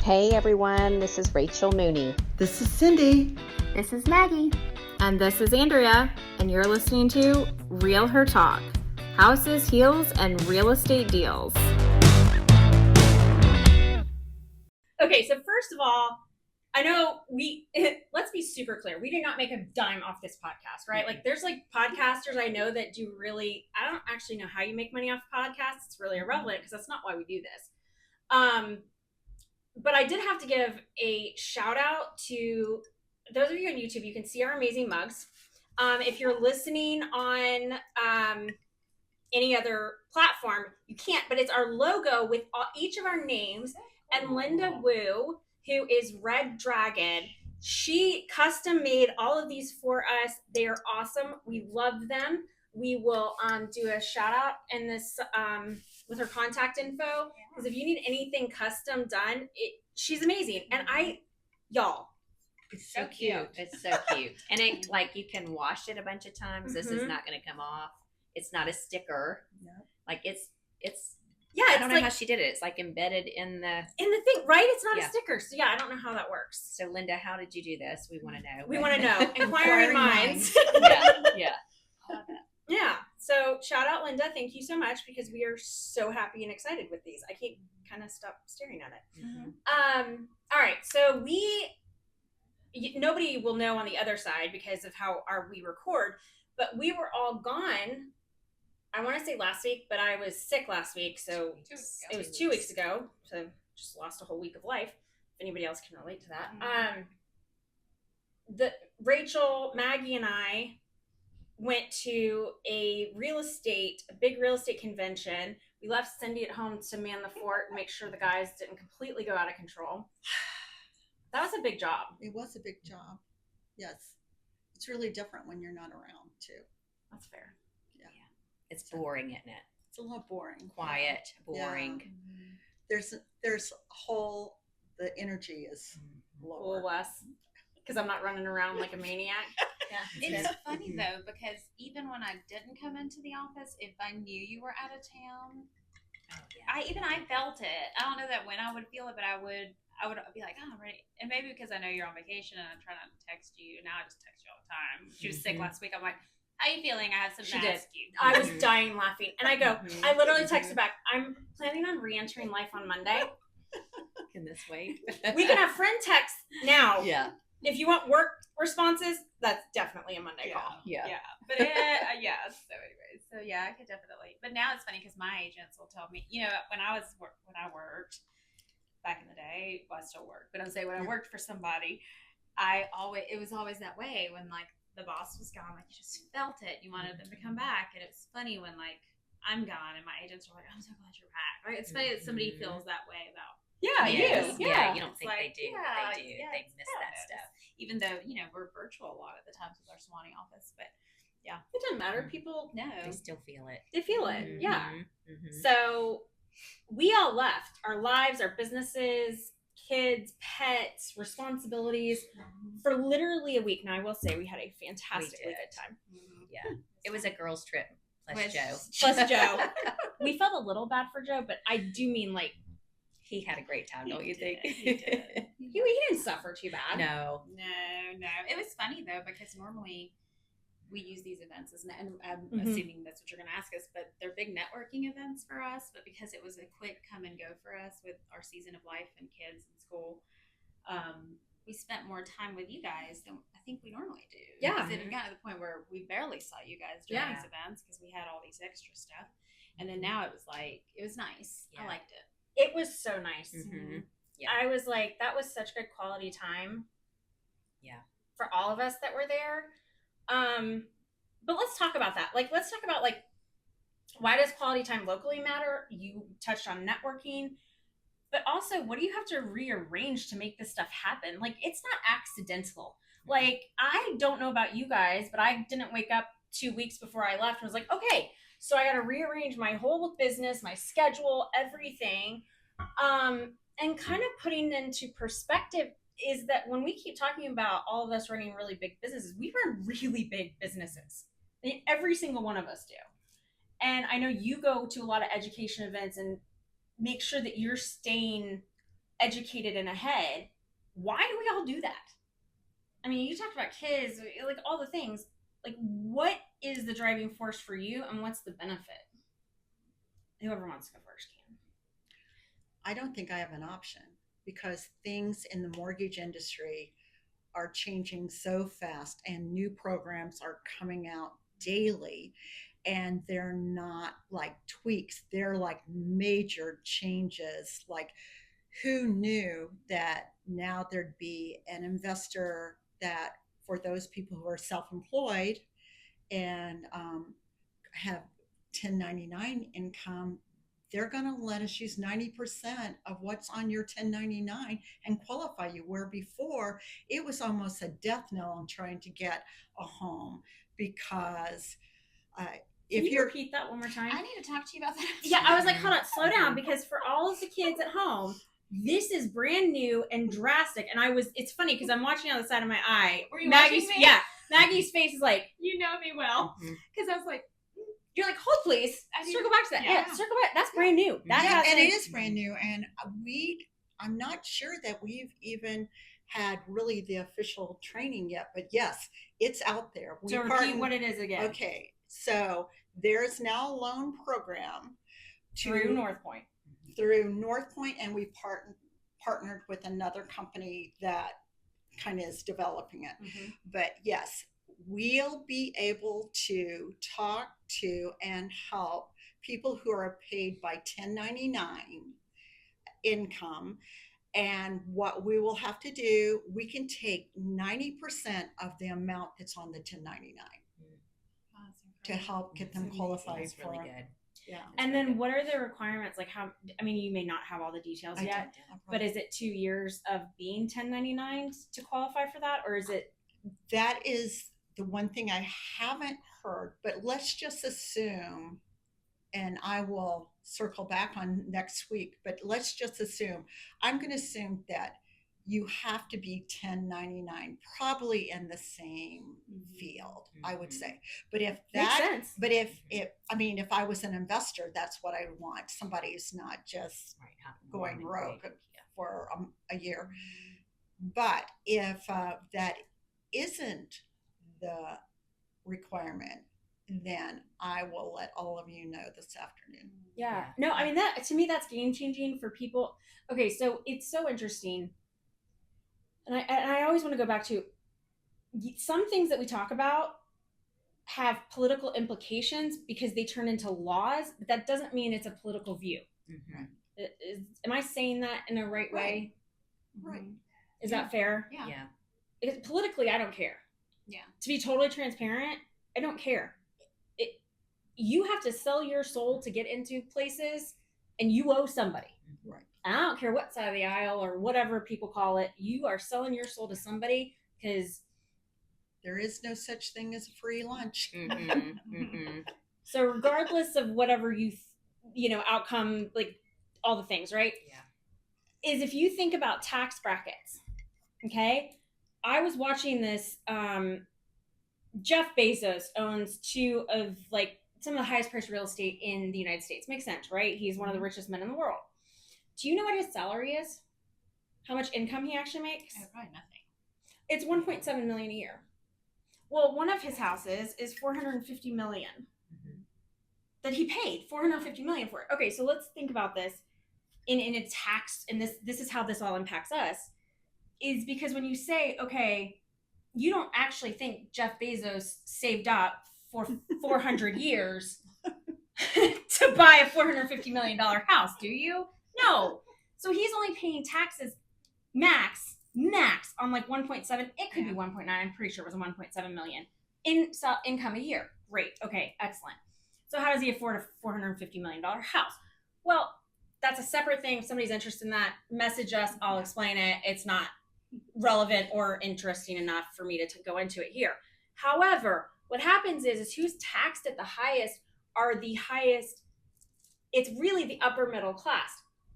Hey everyone, this is Rachel Mooney. This is Cindy. This is Maggie. And this is Andrea, and you're listening to Real Her Talk, houses, heels, and real estate deals. Okay, so first of all, I know let's be super clear. We do not make a dime off this podcast, right? Like there's like podcasters I know that do really, I don't actually know how you make money off podcasts. It's really irrelevant because that's not why we do this. But I did have to give a shout out to those of you on YouTube. You can see our amazing mugs. If you're listening on any other platform, you can't, but it's our logo with each of our names. And Linda Wu, who is Red Dragon, she custom made all of these for us. They are awesome. We love them. We will do a shout out in this with her contact info, because if you need anything custom done, she's amazing. And y'all, it's so cute. It's so cute. And it, like, you can wash it a bunch of times. This is not going to come off. It's not a sticker. No. Like it's yeah, I don't know how she did it. It's like embedded in the thing, right? It's not a sticker. So yeah, I don't know how that works. So Linda, how did you do this? We want to know. We want to know. Inquiring minds. Yeah. So shout out Linda. Thank you so much, because we are so happy and excited with these. I can't kind of stop staring at it. Mm-hmm. All right. So nobody will know on the other side because of how we record, but we were all gone. I want to say last week, but I was sick last week. So it was 2 weeks ago. So just lost a whole week of life. If anybody else can relate to that. Mm-hmm. Rachel, Maggie, and I went to a big real estate convention. We left Cindy at home to man the fort and make sure the guys didn't completely go out of control. That was a big job. It was a big job. Yes. It's really different when you're not around, too. That's fair. Yeah. It's boring, isn't it? It's a little boring. Quiet, boring. Yeah. There's the energy is lower. Less. Because I'm not running around like a maniac. Yeah. It's funny though, because even when I didn't come into the office, if I knew you were out of town, I felt it. I don't know that when I would feel it, but I would be like, oh, I'm ready. And maybe because I know you're on vacation and I'm trying not to text you. Now I just text you all the time. She was sick last week. I'm like, how you feeling? I have something to ask you. I was dying laughing. And I go, I literally texted back, I'm planning on re-entering life on Monday. Can this wait? We can have friend text now. Yeah. If you want work responses, that's definitely a Monday call. Yeah. But so anyways, so yeah, I could definitely. But now it's funny because my agents will tell me, when I worked back in the day, well, I still work, but I'll say when I worked for somebody, it was always that way when like the boss was gone, like you just felt it. You wanted them to come back, and it's funny when like I'm gone and my agents are like, I'm so glad you're back. Right? It's funny that somebody feels that way about. Yeah, you do. Yeah, you don't think like, they do. They do. They miss that stuff. Even though, we're virtual a lot of the times with our Swanee office, but yeah. It doesn't matter. People know. They still feel it. They feel it. Yeah. Mm-hmm. So we all left our lives, our businesses, kids, pets, responsibilities for literally a week. Now I will say we had a fantastically good time. Yeah. It was a girls' trip plus Joe. Plus Joe. We felt a little bad for Joe, but I do mean like he had a great time, don't you think? He did. He didn't suffer too bad. No. It was funny though, because normally we use these events and I'm assuming that's what you're going to ask us, but they're big networking events for us. But because it was a quick come and go for us with our season of life and kids and school, we spent more time with you guys than I think we normally do. Yeah. Because it had gotten to the point where we barely saw you guys during these events because we had all these extra stuff. And then now it was nice. Yeah. I liked it. It was so nice. Mm-hmm. Yeah. I was like, that was such good quality time. Yeah. For all of us that were there. But let's talk about that. Like, let's talk about like, why does quality time locally matter? You touched on networking, but also what do you have to rearrange to make this stuff happen? Like, it's not accidental. Like, I don't know about you guys, but I didn't wake up 2 weeks before I left and was like, okay, so I got to rearrange my whole business, my schedule, everything. And kind of putting into perspective is that when we keep talking about all of us running really big businesses, we run really big businesses. I mean, every single one of us do. And I know you go to a lot of education events and make sure that you're staying educated and ahead. Why do we all do that? I mean, you talked about kids, like all the things. Like, what is the driving force for you, and what's the benefit? Whoever wants to go first can. I don't think I have an option because things in the mortgage industry are changing so fast and new programs are coming out daily, and they're not like tweaks, they're like major changes. Like, who knew that now there'd be an investor that for those people who are self-employed and have 1099 income, they're going to let us use 90% of what's on your 1099 and qualify you, where before it was almost a death knell on trying to get a home because if Can you you're repeat that one more time? I need to talk to you about that. Yeah, I was like, hold on, slow down, because for all of the kids at home, this is brand new and drastic. And it's funny because I'm watching on the side of my eye. Were you Maggie's, watching me? yeah, Maggie's face is like, You know me well, because I was like, you're like, hold please, circle back to that. Yeah, circle back. That's brand new. That yeah, and hasn't- it is brand new, and I'm not sure that we've even had really the official training yet, but yes, it's out there. So repeat what it is again. Okay, so there's now a loan program Through North Point. through North Point, and we partnered with another company that kind of is developing it. Mm-hmm. But yes, we'll be able to talk to and help people who are paid by 1099 income. And what we will have to do, we can take 90% of the amount that's on the 1099 to help get them qualified That's for really good. Yeah. And then what are the requirements? Like how, I mean, you may not have all the details yet, but is it 2 years of being 1099 to qualify for that? Or is it? That is the one thing I haven't heard, but let's just assume, and I will circle back on next week, but let's just assume, I'm going to assume that you have to be 1099, probably in the same field, I would say. But if that, Makes sense. but if if I was an investor, that's what I would want. Somebody who's not just going rogue for a year. But if that isn't the requirement, then I will let all of you know this afternoon. Yeah. No, I mean, that to me, that's game changing for people. Okay, so it's so interesting. And I always want to go back to some things that we talk about have political implications because they turn into laws, but that doesn't mean it's a political view. Mm-hmm. Am I saying that in a right way? Right. Is that fair? Yeah. Politically, I don't care. Yeah. To be totally transparent, I don't care. You have to sell your soul to get into places, and you owe somebody. Right. I don't care what side of the aisle or whatever people call it. You are selling your soul to somebody because there is no such thing as a free lunch. Mm-hmm. Mm-hmm. So regardless of whatever outcome, like all the things, right? Yeah. Is if you think about tax brackets, okay? I was watching this. Jeff Bezos owns two of some of the highest priced real estate in the United States. Makes sense, right? He's one of the richest men in the world. Do you know what his salary is? How much income he actually makes? Probably nothing. It's $1.7 million a year. Well, one of his houses is $450 million that he paid $450 million for it. Okay, so let's think about this in a tax, and this is how this all impacts us, is because when you say, okay, you don't actually think Jeff Bezos saved up for 400 years to buy a $450 million house, do you? No. So he's only paying taxes max on 1.7. It could be 1.9. I'm pretty sure it was 1.7 million in income a year. Great. Okay. Excellent. So how does he afford a $450 million house? Well, that's a separate thing. If somebody's interested in that, message us. I'll explain it. It's not relevant or interesting enough for me to go into it here. However, what happens is who's taxed at the highest are the highest. It's really the upper middle class,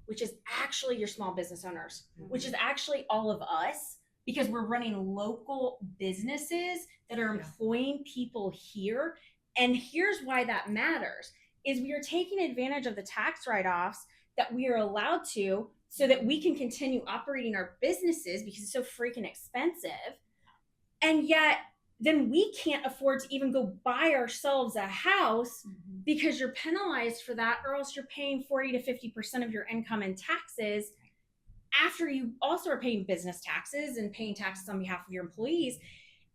which is actually your small business owners, which is actually all of us, because we're running local businesses that are employing people here. And here's why that matters, is we are taking advantage of the tax write-offs that we are allowed to so that we can continue operating our businesses because it's so freaking expensive. And yet then we can't afford to even go buy ourselves a house because you're penalized for that, or else you're paying 40 to 50% of your income in taxes after you also are paying business taxes and paying taxes on behalf of your employees.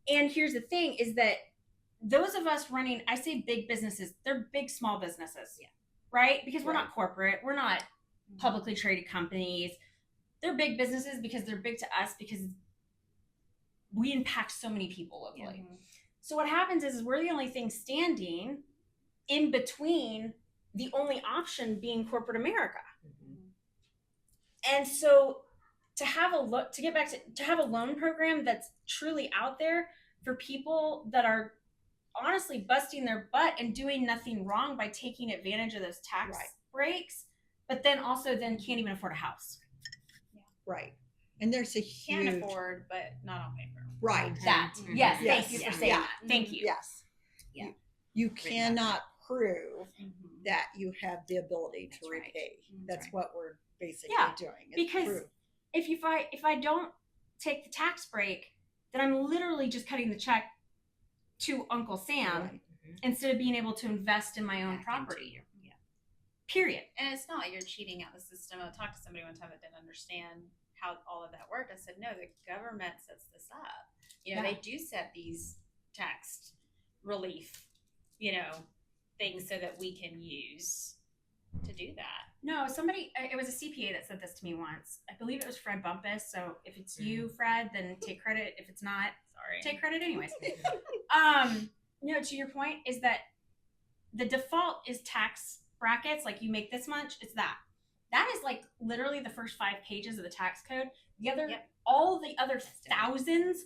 And here's the thing is that those of us running, I say big businesses, they're big, small businesses, right? Because we're not corporate. We're not publicly traded companies. They're big businesses because they're big to us because we impact so many people locally. So what happens is we're the only thing standing in between the only option being corporate America. And so to have a loan program that's truly out there for people that are honestly busting their butt and doing nothing wrong by taking advantage of those tax breaks, but then also then can't even afford a house. Right. And there's a huge... Can afford, but not on paper. Right. That. Yes. Thank you for saying that. Thank you. Yes. Yeah. You cannot prove that you have the ability to repay. That's what we're basically doing. Because if I don't take the tax break, then I'm literally just cutting the check to Uncle Sam instead of being able to invest in my own property. Period. And it's not like you're cheating out the system. I talked to somebody one time that didn't understand how all of that worked. I said, no, the government sets this up. They do set these tax relief, things so that we can use to do that. No, it was a CPA that said this to me once. I believe it was Fred Bumpus. So if it's you, Fred, then take credit. If it's not, sorry, take credit anyways. To your point is that the default is tax brackets. Like you make this much, it's that. That is like literally the first 5 pages of the tax code. All the other thousands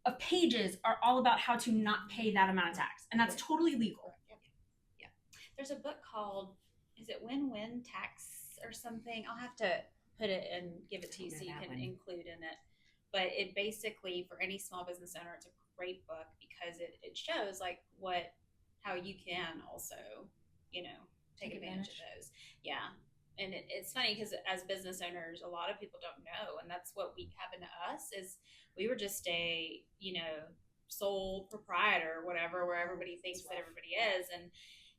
of pages are all about how to not pay that amount of tax. And that's totally legal. There's a book called, is it Win-Win Tax or something? I'll have to put it and give it to you so you can include in it. But it basically, for any small business owner, it's a great book because it shows like how you can also, take advantage of those. Yeah. And it's funny because as business owners, a lot of people don't know. And that's what happened to us is we were just a, sole proprietor or whatever, where everybody thinks that everybody is.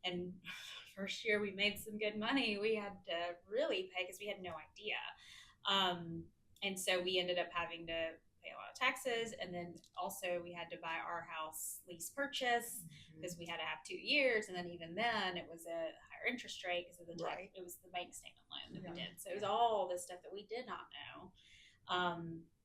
And first year we made some good money. We had to really pay because we had no idea. And so we ended up having to pay a lot of taxes. And then also we had to buy our house lease purchase because we had to have 2 years. And then even then it was a higher interest rate because of it was the bank statement loan that we did. So it was all this stuff that we did not know,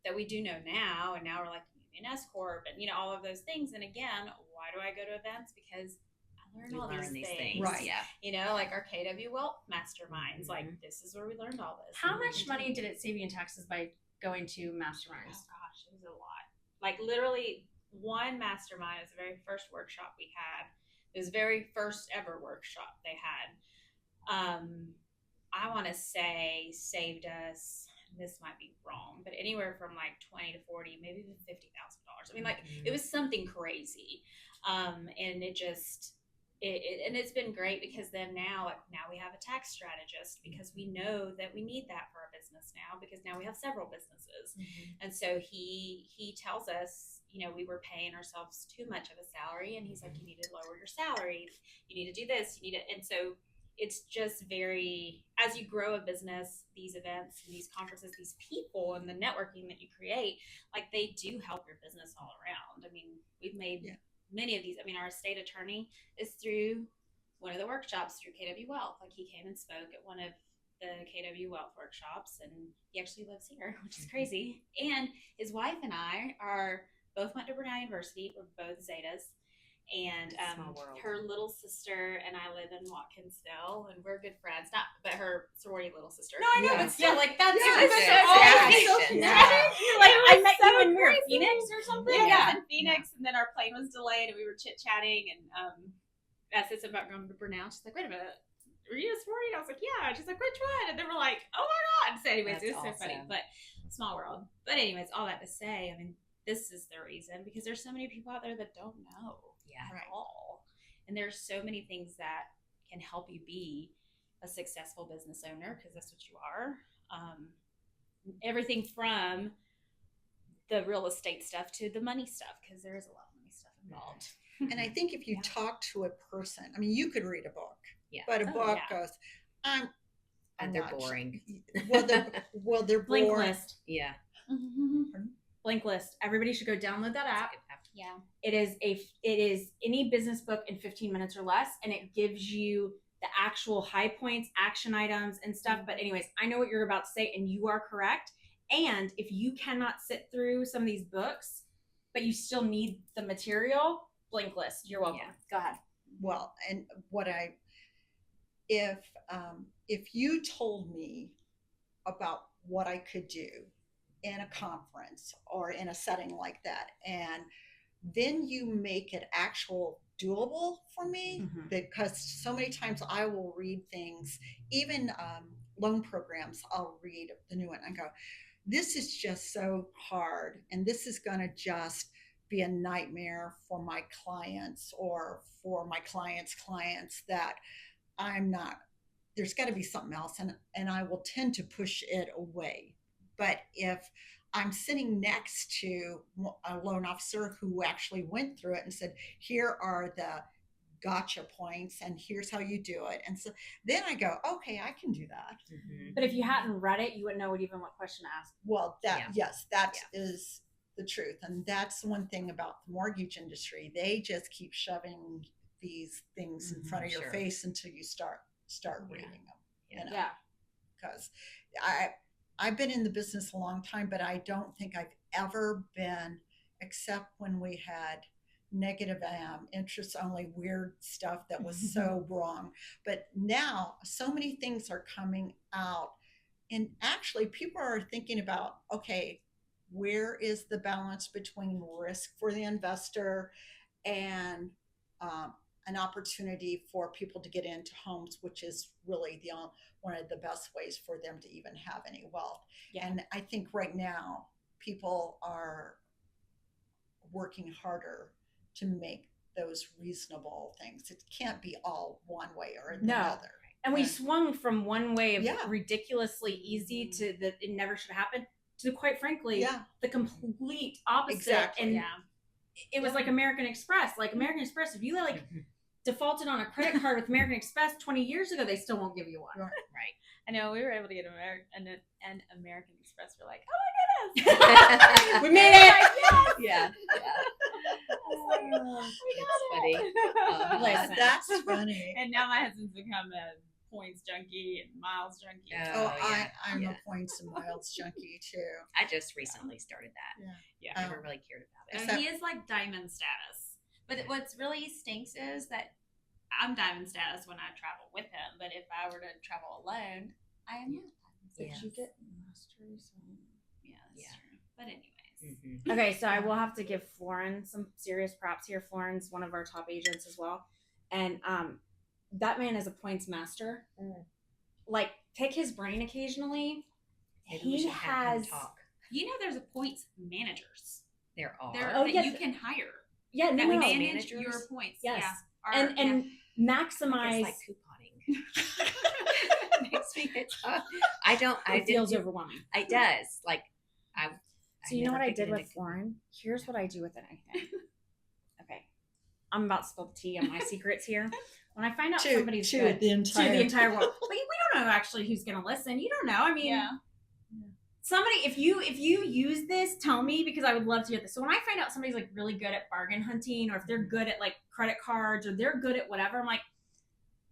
that we do know now. And now we're like an S Corp and, all of those things. And again, why do I go to events? Because I learn all these things. Right. Yeah. Like our KW Wealth masterminds, like this is where we learned all this. How much money did it save you in taxes by going to masterminds? Oh gosh, it was a lot. Like literally one mastermind is the very first workshop we had. It was the very first ever workshop they had. I want to say saved us, this might be wrong, but anywhere from like 20 to 40, maybe even $50,000. I mean, like it was something crazy. And it just, and it's been great because then now we have a tax strategist because we know that we need that for our business now because now we have several businesses. And so he tells us, we were paying ourselves too much of a salary and he's like, you need to lower your salary. You need to do this. And so it's just very, as you grow a business, these events, these conferences, these people and the networking that you create, like they do help your business all around. I mean, we've made many of these. I mean, our estate attorney is through one of the workshops through KW Wealth. Like he came and spoke at one of the KW Wealth workshops and he actually lives here, which is crazy. And his wife and I both went to Brunel University. We're both Zetas. And her little sister and I live in Watkinsville, and we're good friends. But her sorority little sister. No, I know, but still, like that's so connected. Like I met you when we were in Phoenix or something. Yeah, in Phoenix, and then our plane was delayed, and we were chit chatting, and I said something about going to Brunel. She's like, "Wait a minute, were you a sorority?" I was like, "Yeah." She's like, "Which one?" And then we're like, "Oh my god!" So, anyways, it was so funny, but small world. But anyways, all that to say, I mean, this is the reason because there's so many people out there that don't know. At all. And there's so many things that can help you be a successful business owner because that's what you are. everything from the real estate stuff to the money stuff, because there is a lot of money stuff involved. And I think if you talk to a person, I mean, you could read a book, but a Oh, book yeah. goes, I'm And they're not- boring. Well, they're Blink boring. List. Yeah. Blink List. Everybody should go download that app. Yeah. It is any business book in 15 minutes or less, and it gives you the actual high points, action items, and stuff. But anyways, I know what you're about to say, and you are correct. And if you cannot sit through some of these books, but you still need the material, Blink List. You're welcome. Yeah. Go ahead. Well, and if you told me about what I could do in a conference or in a setting like that, and then you make it actual doable for me, Mhm. because so many times I will read things, even loan programs, I'll read the new one and go, this is just so hard, and this is going to just be a nightmare for my clients or for my clients' clients, that I'm not, there's got to be something else, and I will tend to push it away. But if I'm sitting next to a loan officer who actually went through it and said, here are the gotcha points and here's how you do it, and so then I go, okay, I can do that. Mhm. But if you hadn't read it, you wouldn't know even what question to ask. Well, that Yeah. yes, that is the truth, and that's one thing about the mortgage industry. They just keep shoving these things in front of your Sure. face until you start reading them. Yeah. You know? Yeah. Because I've been in the business a long time, but I don't think I've ever been, except when we had negative interest only weird stuff that was so wrong. But now so many things are coming out, and actually people are thinking about, okay, where is the balance between risk for the investor and an opportunity for people to get into homes, which is really one of the best ways for them to even have any wealth. Yeah. And I think right now people are working harder to make those reasonable things. It can't be all one way or the No. other. And we Yeah. swung from one way of Yeah. ridiculously easy to that it never should happen to, quite frankly, Yeah, the complete opposite. Exactly. And Yeah. it was like American Express. Like American Express, if you defaulted on a credit card with American Express 20 years ago, they still won't give you one. Right. I know we were able to get an American Express. We're like, We made it. Yeah. oh That's funny. Listen. that's funny. And now my husband's become a points junkie and miles junkie. Oh, yeah. I'm Yeah. a points and miles junkie too. I just recently started that. Yeah. I never really cared about it. Except- He is like diamond status. But what's really stinks is that I'm diamond status when I travel with him. But if I were to travel alone, I am not diamond Yeah. status. You get masteries. Yeah, that's Yeah. true. But anyways. Mhm. Okay, so I will have to give Florin some serious props here. Florin's one of our top agents as well. And that man is a points master. Like, pick his brain occasionally. Maybe we He should have him has talk. You know there's a points managers. There are. There Oh, that yes. you can hire. Yeah, That no, no. manage managers? your points. Yes. Yeah. And It's maximize. like couponing. Makes me talk. I It feels didn't. overwhelming. It does. Like I. So you know what I never did picked with it into- Florin? Here's what I do with anything. Okay, I'm about to spill the tea on my secrets here. When I find out somebody's good, the to the entire world, but we don't know actually who's going to listen. You don't know. I mean, Yeah. somebody, if you use this, tell me, because I would love to hear this. So when I find out somebody's like really good at bargain hunting, or if they're good at like credit cards, or they're good at whatever, I'm like,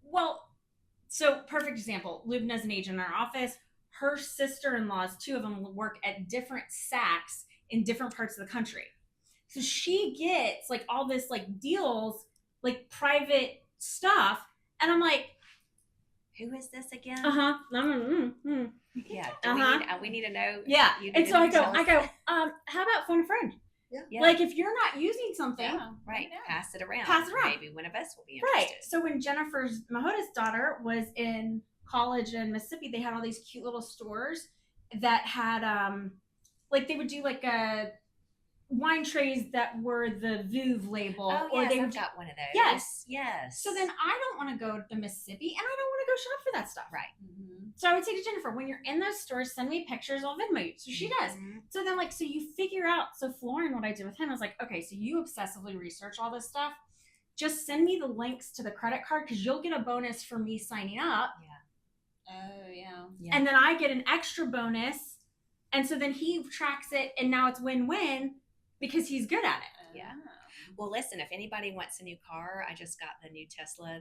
well, so perfect example. Lubna's an agent in our office. Her sister-in-laws, two of them, work at different SACs in different parts of the country. So she gets like all this like deals, like private stuff, and I'm like, Who is this again? Yeah. We need to know. yeah. You And need so to I tell go, us. how about phone a friend? Yeah. Like, if you're not using something, Right. Pass it around. Pass it around. Maybe one of us will be right. interested. So when Jennifer's Mahota's daughter was in college in Mississippi, they had all these cute little stores that had like they would do like a wine trays that were the Veuve label. Oh, or yes, they I've would got one of those. Yes. Yes. So then I don't want to go to Mississippi and I don't want to go shop for that stuff. Right. Mm-hmm. So I would say to Jennifer, when you're in those stores, send me pictures. I'll Venmo you. So she does. Mhm. So then, like, so you figure out. So Florin, what I did with him, I was like, okay, so you obsessively research all this stuff. Just send me the links to the credit card because you'll get a bonus for me signing up. Oh yeah. And then I get an extra bonus. And so then he tracks it and now it's win-win because he's good at it. Yeah. Well, listen, if anybody wants a new car, I just got the new Tesla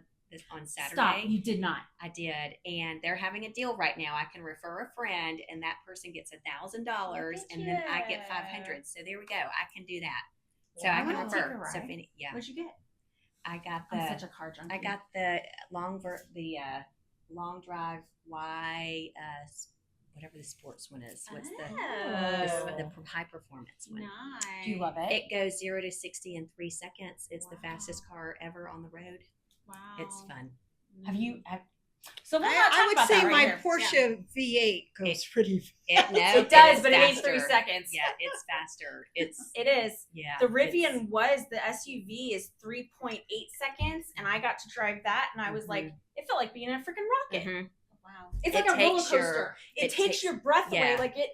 on Saturday. Stop. You did not. I did. And they're having a deal right now. I can refer a friend and that person gets $1,000 and then I get 500. So there we go. I can do that. So I can Wow. refer. Take a So ride. yeah. What'd you get? I got I'm such a car junkie. I got the long drive Y whatever the sports one is. What's the high performance one? Nice. Do you love it? It goes 0 to 60 in 3 seconds. It's the fastest car ever on the road. Wow. It's fun. So we'll not talk I would about say that right my here. Porsche V8 goes pretty fast. It does, but it ain't faster. 3 seconds. Yeah, it's faster. It is. Yeah. The Rivian the SUV is 3.8 seconds, and I got to drive that, and I was like, it felt like being in a freaking rocket. Mhm. Wow. It's It like a roller takes coaster. It takes your breath away. yeah. Like it.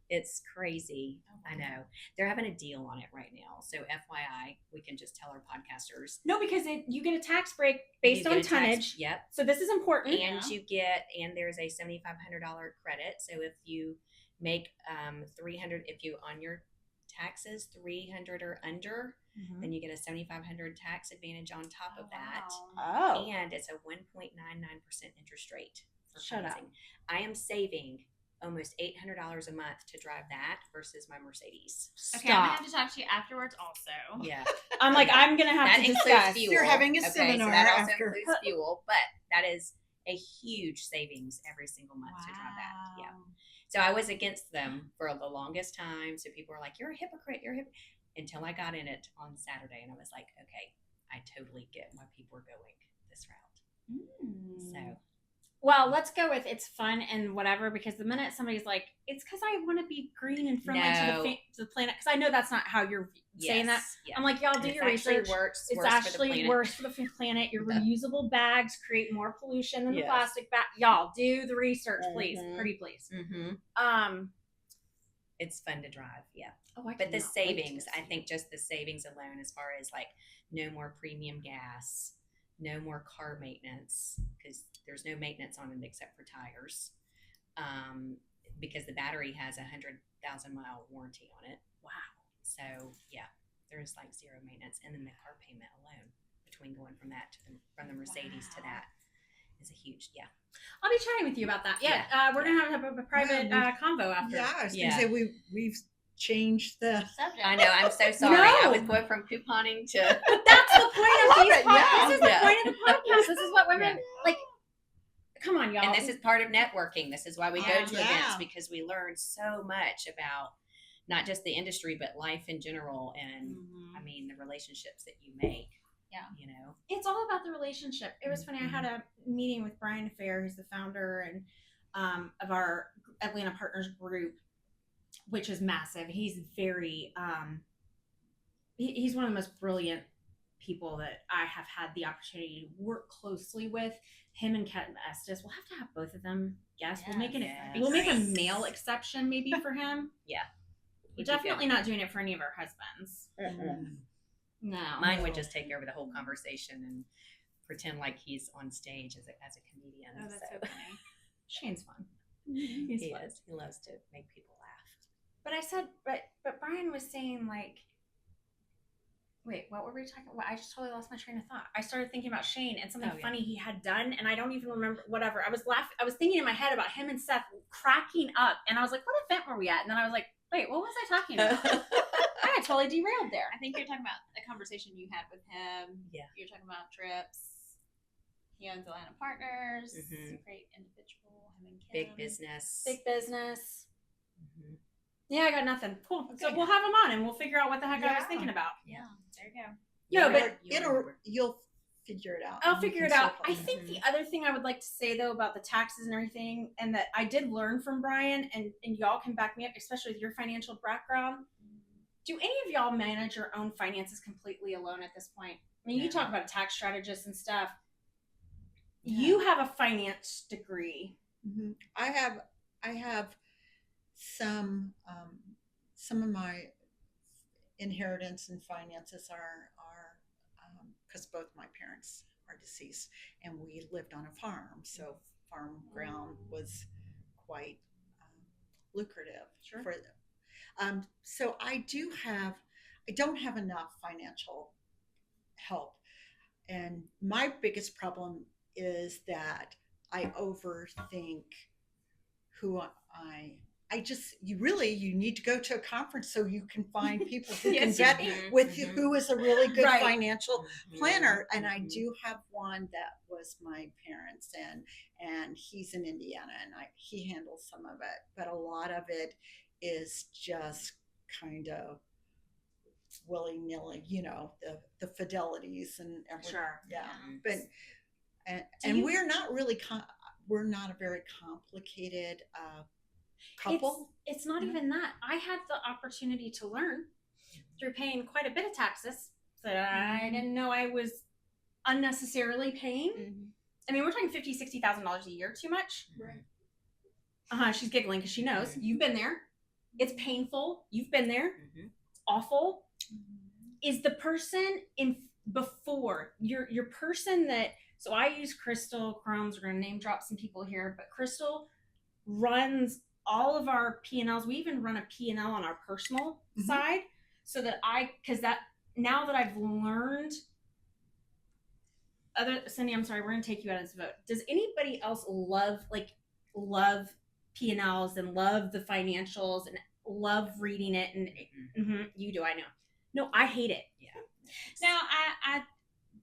It's crazy. I know. They're having a deal on it right now. So FYI, we can just tell our podcasters. No, because you get a tax break based You on get a tax- tonnage. Yep. So this is important. And and there's a $7,500 credit. So if you make 300, if you on your taxes 300 or under, then you get a 7,500 tax advantage on top of that. Oh. And it's a 1.99% interest rate for Shut up. financing. I am saving almost $800 a month to drive that versus my Mercedes. Okay, I'm gonna have to talk to you afterwards also. Yeah. I'm like, I'm gonna have That to includes discuss. fuel. You're having a So seminar that also after. includes fuel, but that is a huge savings every single month to drive that. Yeah. So I was against them for the longest time. So people were like, "You're a hypocrite. You're a hypocrite." Until I got in it on Saturday, and I was like, "Okay, I totally get why people are going this route." So Well, let's go with it's fun and whatever, because the minute somebody's like, it's because I want to be green and friendly No. to the planet, because I know that's not how you're saying that. yes. I'm like, y'all And do it's your actually research. It's It's actually worse for the planet. Your Yeah. reusable bags create more pollution than the Yes. plastic bag. Y'all do the research, please. Mhm. Pretty please. Mm-hmm. It's fun to drive. Yeah. But the cannot wait to savings, go I see think just the savings alone, as far as like no more premium gas, no more car maintenance, because there's no maintenance on it except for tires. Because the battery has 100,000-mile warranty on it. Wow. So yeah, there's like zero maintenance, and then the car payment alone between going from that to from the Mercedes to that is a huge I'll be chatting with you about that. Yeah, we're gonna have a private convo after. Yeah, I was Yeah. gonna say we've changed the. Subject. I know. I'm so sorry. No. I was going from couponing to. But that's the point of love these it, podcasts. yeah. This is the Yeah. point of the podcast. This is what women like. Come on, y'all. And this is part of networking. This is why we go to Yeah. events, because we learn so much about not just the industry, but life in general. And I mean, the relationships that you make. Yeah. You know, It's all about the relationship. It was funny. I had a meeting with Brian Fair, who's the founder and of our Atlanta Partners group, which is massive. He's very he's one of the most brilliant people that I have had the opportunity to work closely with. Him and Ken Estes. We'll have to have both of them. Yes, we'll make Yes. we'll make a male exception maybe for him. Yeah. We're definitely not doing it for any of our husbands. No, Mine would just take over the whole conversation and pretend like he's on stage as a comedian. Oh, that's so funny. Shane's fun. He is. He loves to make people laugh. But I said, but Brian was saying like, wait, what were we talking about? I just totally lost my train of thought. I started thinking about Shane and something funny he had done, and I don't even remember whatever. I was laughing. I was thinking in my head about him and Seth cracking up, and I was like, what event were we at? And then I was like, wait, what was I talking about? I got totally derailed there. I think you're talking about a conversation you had with him. Yeah. You're talking about trips. He owns Atlanta Partners. Mhm. Great individual. Him and Kim. Big business. Big business. Mhm. Yeah, I got nothing. Cool. So Okay. we'll have him on, and we'll figure out what the heck I was Yeah. thinking about. Yeah. There you go. Yeah, but You'll figure it out. I'll You figure can it out. circle I think the other thing I would like to say though about the taxes and everything, and that I did learn from Brian, and y'all can back me up, especially with your financial background. Do any of y'all manage your own finances completely alone at this point? I mean, you No. talk about a tax strategist and stuff. Yeah. You have a finance degree. Mhm. I have some of my inheritance and finances are because both my parents are deceased and we lived on a farm, so farm ground was quite lucrative Sure. for them. So I don't have enough financial help, and my biggest problem is that I overthink who you need to go to a conference so you can find people who Yes, can you vet do. with you, Mhm. who is a really good Right. financial planner. And I Mhm. do have one that was my parents, and he's in Indiana, and he handles some of it, but a lot of it is just kind of willy-nilly, the fidelities and everything. Sure. Yeah. Mhm. But we're not really we're not a very complicated couple. It's not Yeah. even that. I had the opportunity to learn through paying quite a bit of taxes that I didn't know I was unnecessarily paying. Mm-hmm. I mean, we're talking $50,000-$60,000 a year. Too much? Right. She's giggling because she knows. You've been there. It's painful. You've been there. Mhm. It's awful. Is the person in before your person that? So I use Crystal Chromes. We're gonna name drop some people here, but Crystal runs all of our P&Ls. We even run a P&L on our personal side, so that because now that I've learned. Cindy, I'm sorry, we're gonna take you out as a vote. Does anybody else love P&Ls and love the financials and love reading it? And you do, I know. No, I hate it. Yeah. Now, I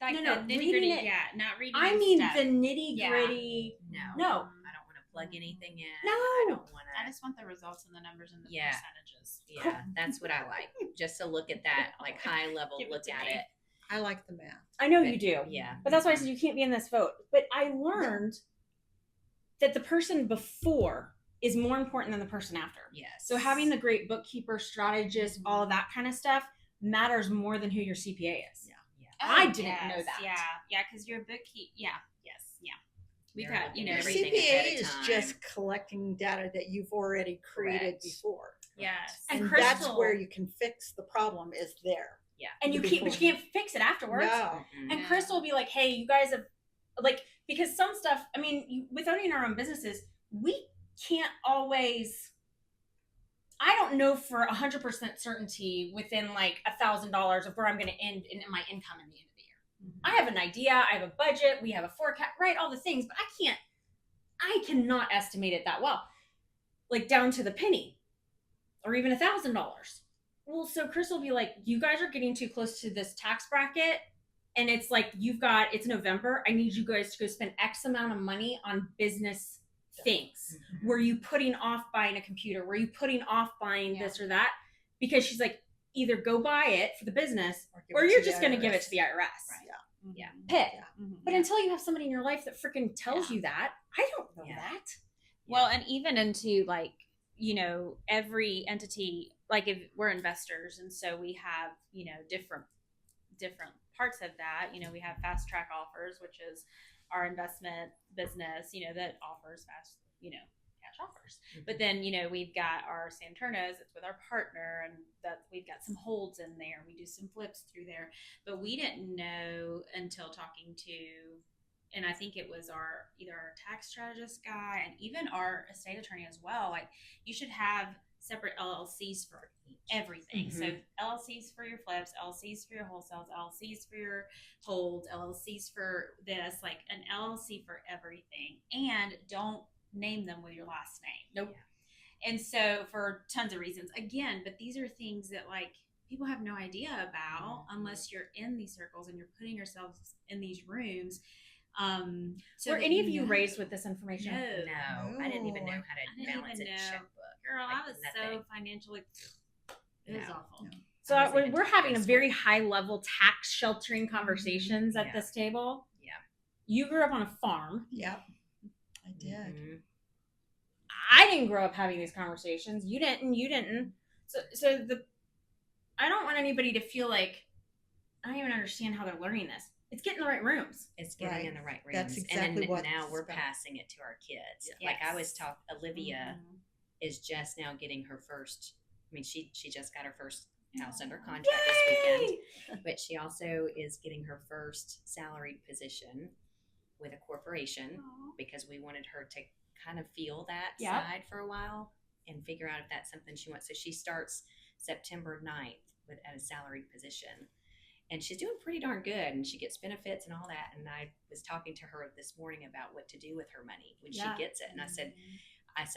like No, the nitty reading gritty. it- Yeah, not reading. I and mean stuff. the nitty gritty. No. No. I don't want to plug anything in. No. I don't want I to. just want the results and the numbers and the Yeah. percentages. Yeah, that's what I like. Just to look at that, like high level, Give it look to at me. it. I like the math. I know But- you do. Yeah. But that's why I said you can't be in this vote. But I learned that the person before is more important than the person after. Yes. So having the great bookkeeper, strategist, all of that kind of stuff matters more than who your CPA is. Yeah. I didn't know that. Yeah, because your bookkeep. Yeah. We've They're got looking Your at everything. everything ahead CPA of is time. just collecting data that you've already created Correct. before. Yes. And And Crystal- that's where you can fix the problem is there. Yeah. And but you can't fix it afterwards. No. Mhm. And Yeah. Crystal will be like, hey, you guys have, because some stuff, I mean, with owning our own businesses, we can't always, I don't know for 100% certainty within like $1,000 of where I'm going to end in my income at the end of the year. I have an idea, I have a budget, we have a forecast, right? All the things, but I cannot estimate it that well, like down to the penny or even $1,000. Well, so Chris will be like, you guys are getting too close to this tax bracket. And it's like, it's November. I need you guys to go spend X amount of money on business things. Mhm. Were you putting off buying a computer? Were you putting off buying this or that? Because she's like, either go buy it for the business or you're just going to give it to the IRS. Right. Yeah. Pick. Yeah. But until you have somebody in your life that freaking tells Yeah. you that, I don't know Yeah. that. Well, and even into like, every entity, like if we're investors, and so we have, different parts of that. We have fast track offers, which is our investment business, that offers fast, cash offers. But then, we've got our Santernos, it's with our partner, and that we've got some holds in there. We do some flips through there. But we didn't know until talking to, and I think it was either our tax strategist guy and even our estate attorney as well. Like, you should have separate LLCs for everything. So LLCs for your flips, LLCs for your wholesales, LLCs for your holds, LLCs for this, like an LLC for everything. And don't name them with your last name. Nope. Yeah. And so for tons of reasons, again, but these are things that like people have no idea about unless you're in these circles and you're putting yourselves in these rooms. So Were that any of you know. raised with this information? No, I didn't even know how I to didn't balance a even know. checkbook. Girl, Like, I was nothing. so financially. It was No. awful. No. So I wasn't even we're taught having in a school. very high level tax sheltering conversations at Yeah. this table. Yeah. You grew up on a farm. Yep. I did. Mhm. I didn't grow up having these conversations. You didn't. So I don't want anybody to feel like I don't even understand how they're learning this. It's getting the right rooms. It's getting Right. in the right rooms. That's exactly and then what now it's we're about. passing it to our kids. Yeah. Like I was Yes. taught, Olivia Mhm. is just now getting her first. I mean, she just got her first house under contract this weekend, Yay! but she also is getting her first salaried position with a corporation Aw. because we wanted her to kind of feel that Yep. side for a while and figure out if that's something she wants. So she starts September 9th with at a salaried position. And she's doing pretty darn good, and she gets benefits and all that. And I was talking to her this morning about what to do with her money when Yeah. she gets it. And I said,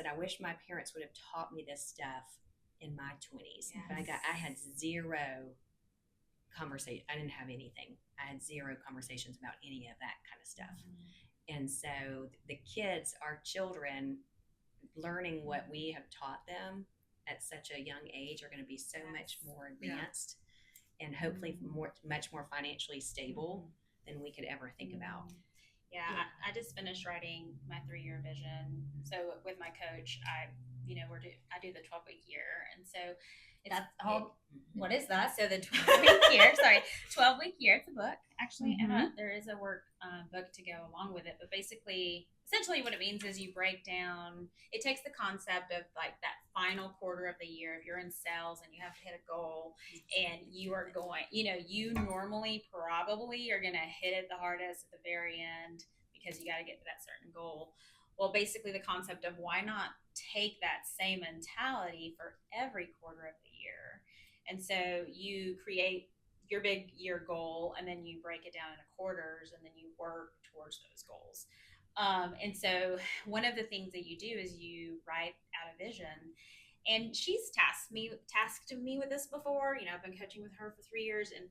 I wish my parents would have taught me this stuff in my 20s. But I had zero conversation. I didn't have anything. I had zero conversations about any of that kind of stuff. And so the kids, our children, learning what we have taught them at such a young age are going to be so much more advanced and hopefully much more financially stable than we could ever think about. Yeah, I just finished writing my 3-year vision. So with my coach, I do the 12-week year, and so it's That's all. What is that? So the 12-week year, 12-week year. It's a book actually, and there is a work book to go along with it. But essentially, what it means is you break down. It takes the concept of like that final quarter of the year. If you're in sales and you have to hit a goal, and you are going, you normally probably are going to hit it the hardest at the very end because you got to get to that certain goal. Well, basically the concept of why not take that same mentality for every quarter of the year. And so you create your big year goal, and then you break it down into quarters, and then you work towards those goals. And so one of the things that you do is you write out a vision. And she's tasked me with this before. I've been coaching with her for 3 years, and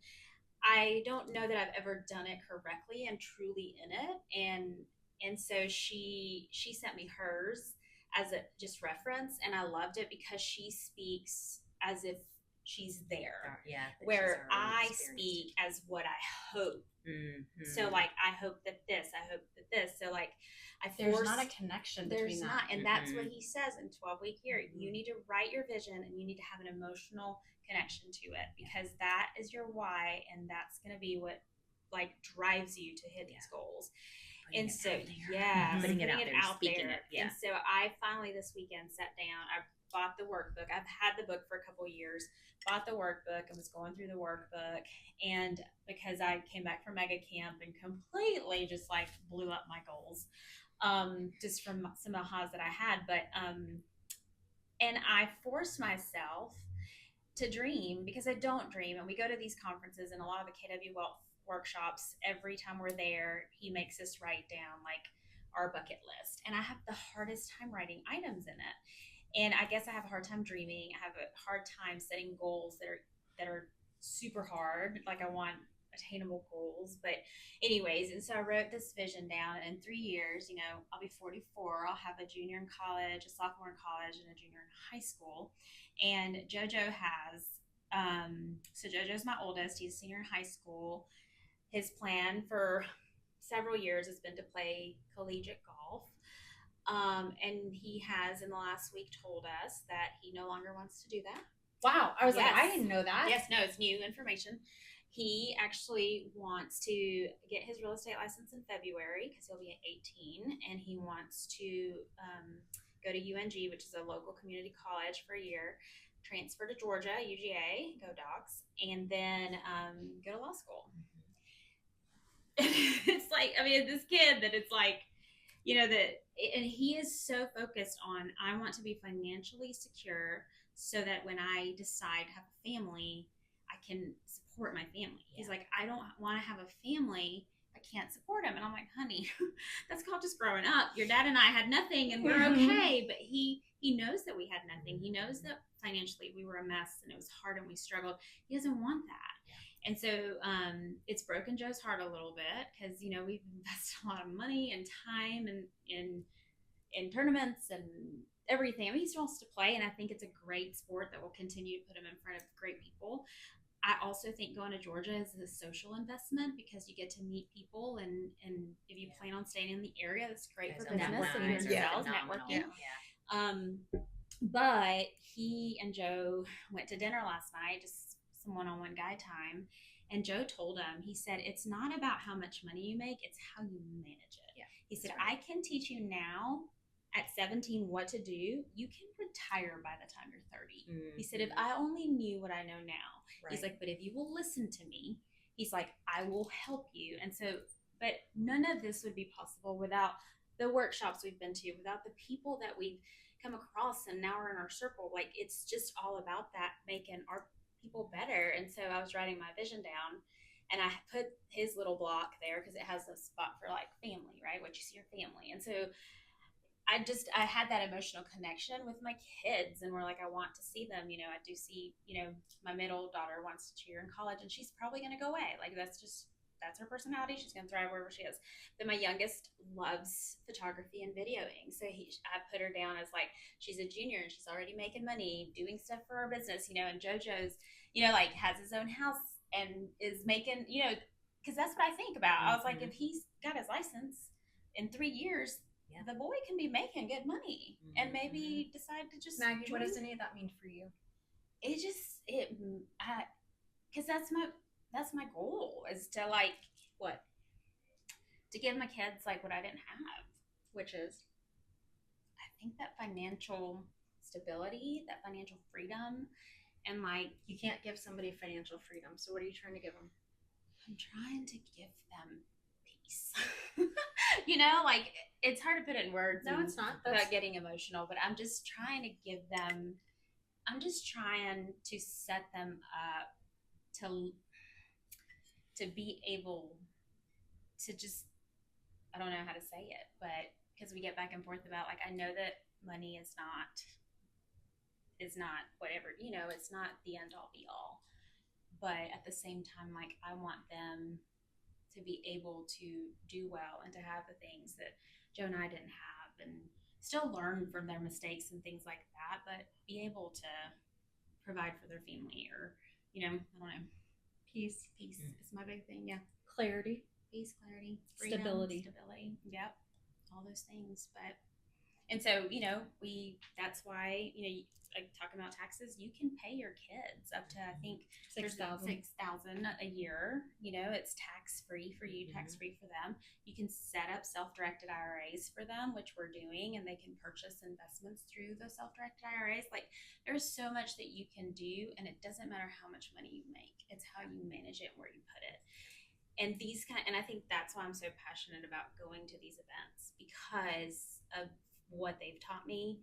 I don't know that I've ever done it correctly and truly in it. And so she sent me hers as a just reference, and I loved it because she speaks as if she's there. Where I speak as what I hope. Mm-hmm. So like I hope that this, So like there's not a connection between that. And that's what he says in 12-week year. You need to write your vision, and you need to have an emotional connection to it, because that is your why, and that's going to be what like drives you to hit these goals. Putting it out there. And so I finally this weekend sat down. I bought the workbook. I've had the book for a couple of years. Bought the workbook and was going through the workbook, and because I came back from mega camp and completely just like blew up my goals, just from some ahas that I had, but and I forced myself to dream, because I don't dream. And we go to these conferences and a lot of the KW Wealth workshops, every time we're there, he makes us write down like our bucket list, and I have the hardest time writing items in it. And I guess I have a hard time dreaming. I have a hard time setting goals that are super hard. Like I want attainable goals. But anyways, and so I wrote this vision down. And in 3 years, I'll be 44. I'll have a junior in college, a sophomore in college, and a junior in high school. And JoJo has, so JoJo's my oldest. He's a senior in high school. His plan for several years has been to play collegiate golf. And he has in the last week told us that he no longer wants to do that. Wow. I was like, I didn't know that. Yes, no, it's new information. He actually wants to get his real estate license in February because he'll be 18, and he wants to go to UNG, which is a local community college, for a year, transfer to Georgia, UGA, go Dogs, and then go to law school. It's like, this kid that it's like, and he is so focused on, I want to be financially secure so that when I decide to have a family, I can support my family. Yeah. He's like, I don't want to have a family. I can't support him. And I'm like, honey, that's called just growing up. Your dad and I had nothing, and we're okay. But he knows that we had nothing. He knows that financially we were a mess, and it was hard, and we struggled. He doesn't want that. And so it's broken Joe's heart a little bit, because we've invested a lot of money and time and in tournaments and everything. He still wants to play, and I think it's a great sport that will continue to put him in front of great people. I also think going to Georgia is a social investment, because you get to meet people, and if you plan on staying in the area, that's great for business and your sales, networking. But he and Joe went to dinner last night, just some one-on-one guide time. And Joe told him, he said, it's not about how much money you make, it's how you manage it. Yeah, he said, right. I can teach you now at 17 what to do. You can retire by the time you're 30. Mm-hmm. He said, if I only knew what I know now. Right. He's like, but if you will listen to me, he's like, I will help you. And so, but none of this would be possible without the workshops we've been to, without the people that we've come across and now we're in our circle. Like, it's just all about that, making our people better. And so I was writing my vision down and I put his little block there because it has a spot for like family, right? What you see your family. And so I had that emotional connection with my kids, and we're like, I want to see them. I do see, my middle daughter wants to cheer in college, and she's probably going to go away. Like, that's her personality. She's going to thrive wherever she is. But my youngest loves photography and videoing. So I put her down as like, she's a junior and she's already making money, doing stuff for our business, and JoJo's, like has his own house and is making, because that's what I think about. I was like, if he's got his license in 3 yees, yeah, the boy can be making good money and maybe decide to just Maggie, what does any of that mean for you? Because that's my goal, is to like what? To give my kids like what I didn't have, which is, I think, that financial stability, that financial freedom, and like, you can't give somebody financial freedom. So what are you trying to give them? I'm trying to give them peace. Like, it's hard to put it in words. No, it's not. Without getting emotional, but I'm just trying to give them, I'm just trying to set them up to be able to just, I don't know how to say it, but because we get back and forth about, like, I know that money is not whatever, it's not the end all be all, but at the same time, like, I want them to be able to do well and to have the things that Joe and I didn't have, and still learn from their mistakes and things like that, but be able to provide for their family, or, I don't know. Peace is my big thing. Yeah. Clarity. Peace, clarity, freedom, stability. Yep. All those things. And so, that's why, like, talking about taxes, you can pay your kids up to, I think, $6,000 a year. It's tax-free for you, tax-free for them. You can set up self-directed IRAs for them, which we're doing, and they can purchase investments through those self-directed IRAs. Like, there's so much that you can do, and it doesn't matter how much money you make. It's how you manage it and where you put it. And and I think that's why I'm so passionate about going to these events, because of what they've taught me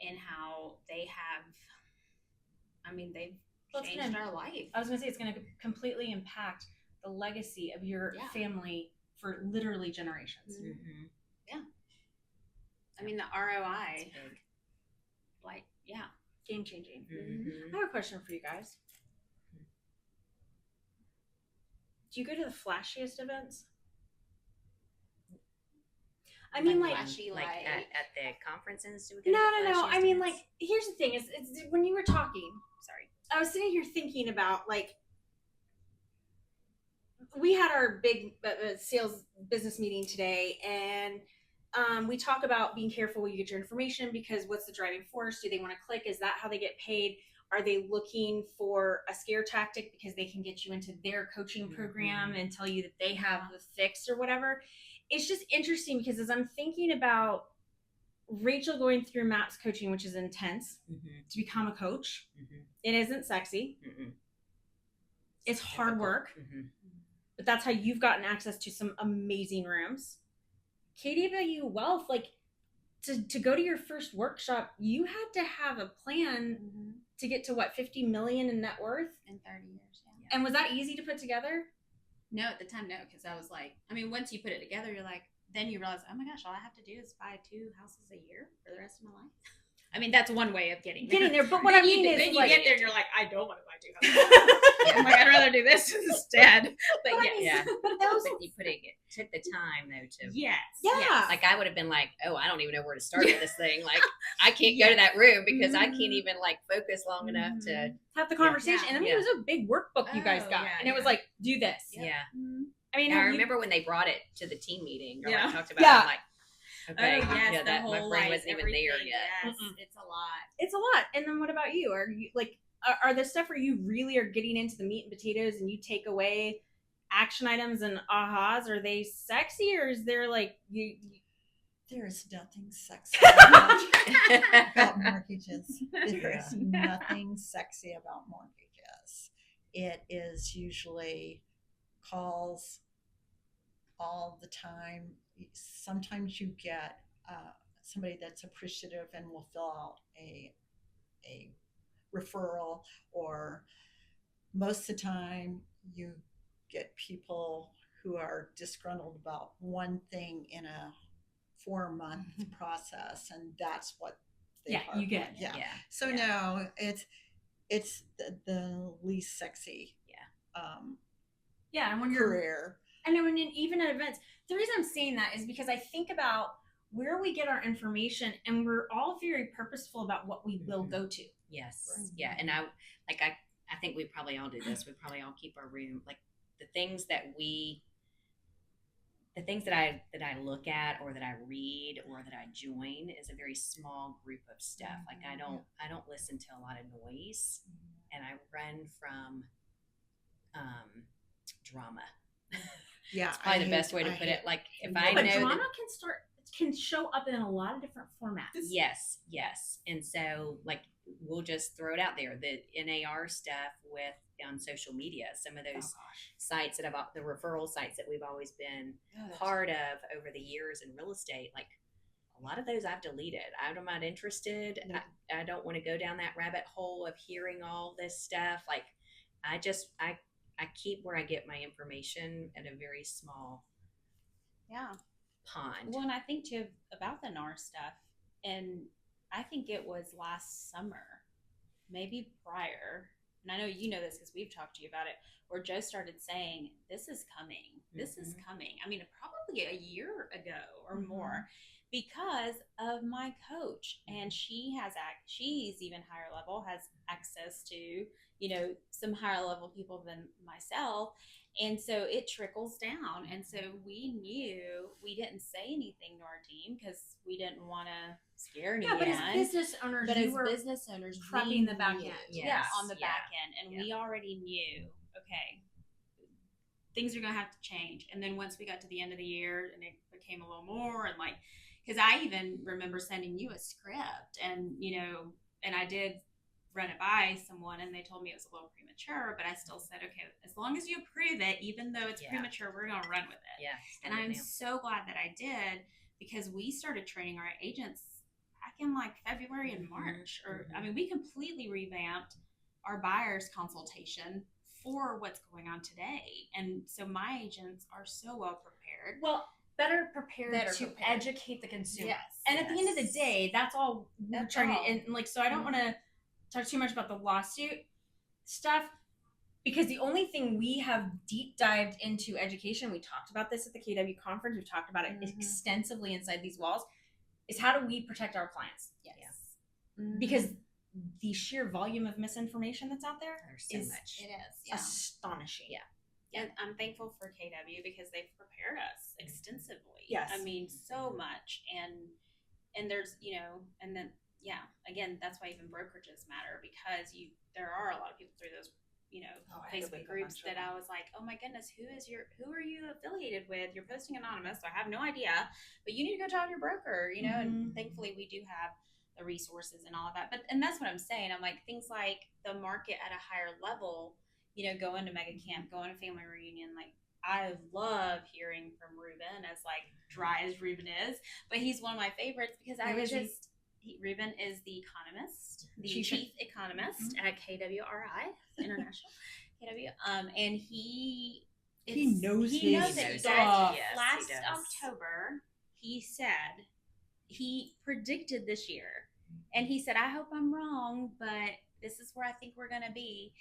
and how they've changed our life. I was going to say, it's going to completely impact the legacy of your family for literally generations. Mm-hmm. Yeah. I mean, the ROI, like, yeah. Game changing. Mm-hmm. I have a question for you guys. Do you go to the flashiest events? I mean, like Flashy, like at the conferences? Do we go to the No. flashiest I mean, events? like, here's the thing: is when you were talking. Sorry, I was sitting here thinking about, like, we had our big sales business meeting today, and we talk about being careful where you get your information, because what's the driving force? Do they want to click? Is that how they get paid? Are they looking for a scare tactic because they can get you into their coaching program and tell you that they have the fix or whatever? It's just interesting, because as I'm thinking about Rachel going through MAPS coaching, which is intense to become a coach, it isn't sexy. It's hard work, but that's how you've gotten access to some amazing rooms. KW Wealth, like, to go to your first workshop, you had to have a plan to get to what, 50 million in net worth in 30 years. Yeah. And was that easy to put together? No, at the time, no, because I was like, I mean, once you put it together, you're like, then you realize, oh my gosh, all I have to do is buy 2 houses a year for the rest of my life. I mean, that's one way of getting there. But what I mean is, then you like, get there and you're like, I don't want to buy 2 houses. I'm like, I'd rather do this instead. But yeah. But those, But you took the time though to yes. Like, I would have been like, oh, I don't even know where to start with this thing. Like, I can't go to that room because I can't even like focus long enough to have the conversation. Yeah. And I mean, it was a big workbook you guys got, and it was like, do this. I mean, I remember when they brought it to the team meeting. Or like, talked about it. Yeah. I'm like, okay, that my brain wasn't even there yet. Yes, it's a lot. It's a lot. And then what about you? Are you like, are the stuff where you really are getting into the meat and potatoes and you take away action items and ahas? Are they sexy, or is there like you There is nothing sexy about mortgages. There is nothing sexy about mortgages. It is usually calls all the time. Sometimes you get somebody that's appreciative and will fill out a referral, or most of the time you get people who are disgruntled about one thing in a 4-month process, and that's what they you get. yeah. Yeah. So yeah. no, it's the least sexy And when you're career. and then when even at events, the reason I'm saying that is because I think about where we get our information, and we're all very purposeful about what we will go to. Yes. Yeah. And I think we probably all do this. We probably all keep our room, like the things that I look at or that I read or that I join is a very small group of stuff. Like I don't listen to a lot of noise, and I run from drama. Yeah, It's probably the best way to put it. Like if I But know drama that, can show up in a lot of different formats. yes, and so like we'll just throw it out there. The NAR stuff with on social media, some of those sites that the referral sites that we've always been part of over the years in real estate, like a lot of those I've deleted. I'm not interested. I don't want to go down that rabbit hole of hearing all this stuff. Like I keep where I get my information at a very small pond. Well, and I think too about the NAR stuff, and I think it was last summer, maybe prior, and I know you know this because we've talked to you about it, where Joe started saying, this is coming. This is coming. I mean, probably a year ago or more, because of my coach. And she's even higher level, has access to, some higher level people than myself. And so it trickles down. And so we knew, we didn't say anything to our team because we didn't want to scare anyone. But as business owners, prepping the back end. Yes. On the back end. And we already knew, okay, things are going to have to change. And then once we got to the end of the year and it became a little more, and like, because I even remember sending you a script, and, and I did run it by someone, and they told me it was a little premature, but I still said, okay, as long as you approve it, even though it's premature, we're going to run with it. Yeah. And I'm so glad that I did, because we started training our agents back in like February and March, we completely revamped our buyers consultation for what's going on today. And so my agents are so well prepared. Well, better prepared to educate the consumer. Yes. And at the end of the day, that's all we're trying to, and like, so I don't want to talk too much about the lawsuit stuff, because the only thing we have deep dived into education, we talked about this at the KW conference, we've talked about it extensively inside these walls, is how do we protect our clients? Yes. Because the sheer volume of misinformation that's out there is so much. It is astonishing. Yeah. And I'm thankful for KW because they've prepared us extensively. Yes. I mean, so much. And there's, and then, again, that's why even brokerages matter, because there are a lot of people through those, Facebook groups that I was like, oh my goodness, who are you affiliated with? You're posting anonymous, so I have no idea, but you need to go talk to your broker, and thankfully we do have the resources and all of that. And that's what I'm saying. I'm like, things like the market at a higher level, going to mega camp, going to family reunion, like I love hearing from Ruben, as like dry as Ruben is, but he's one of my favorites because Ruben is the economist, the chief economist at KWRI International, KW, and he knows it. Stuff. Yes, last October, he said he predicted this year, and he said, I hope I'm wrong, but this is where I think we're going to be.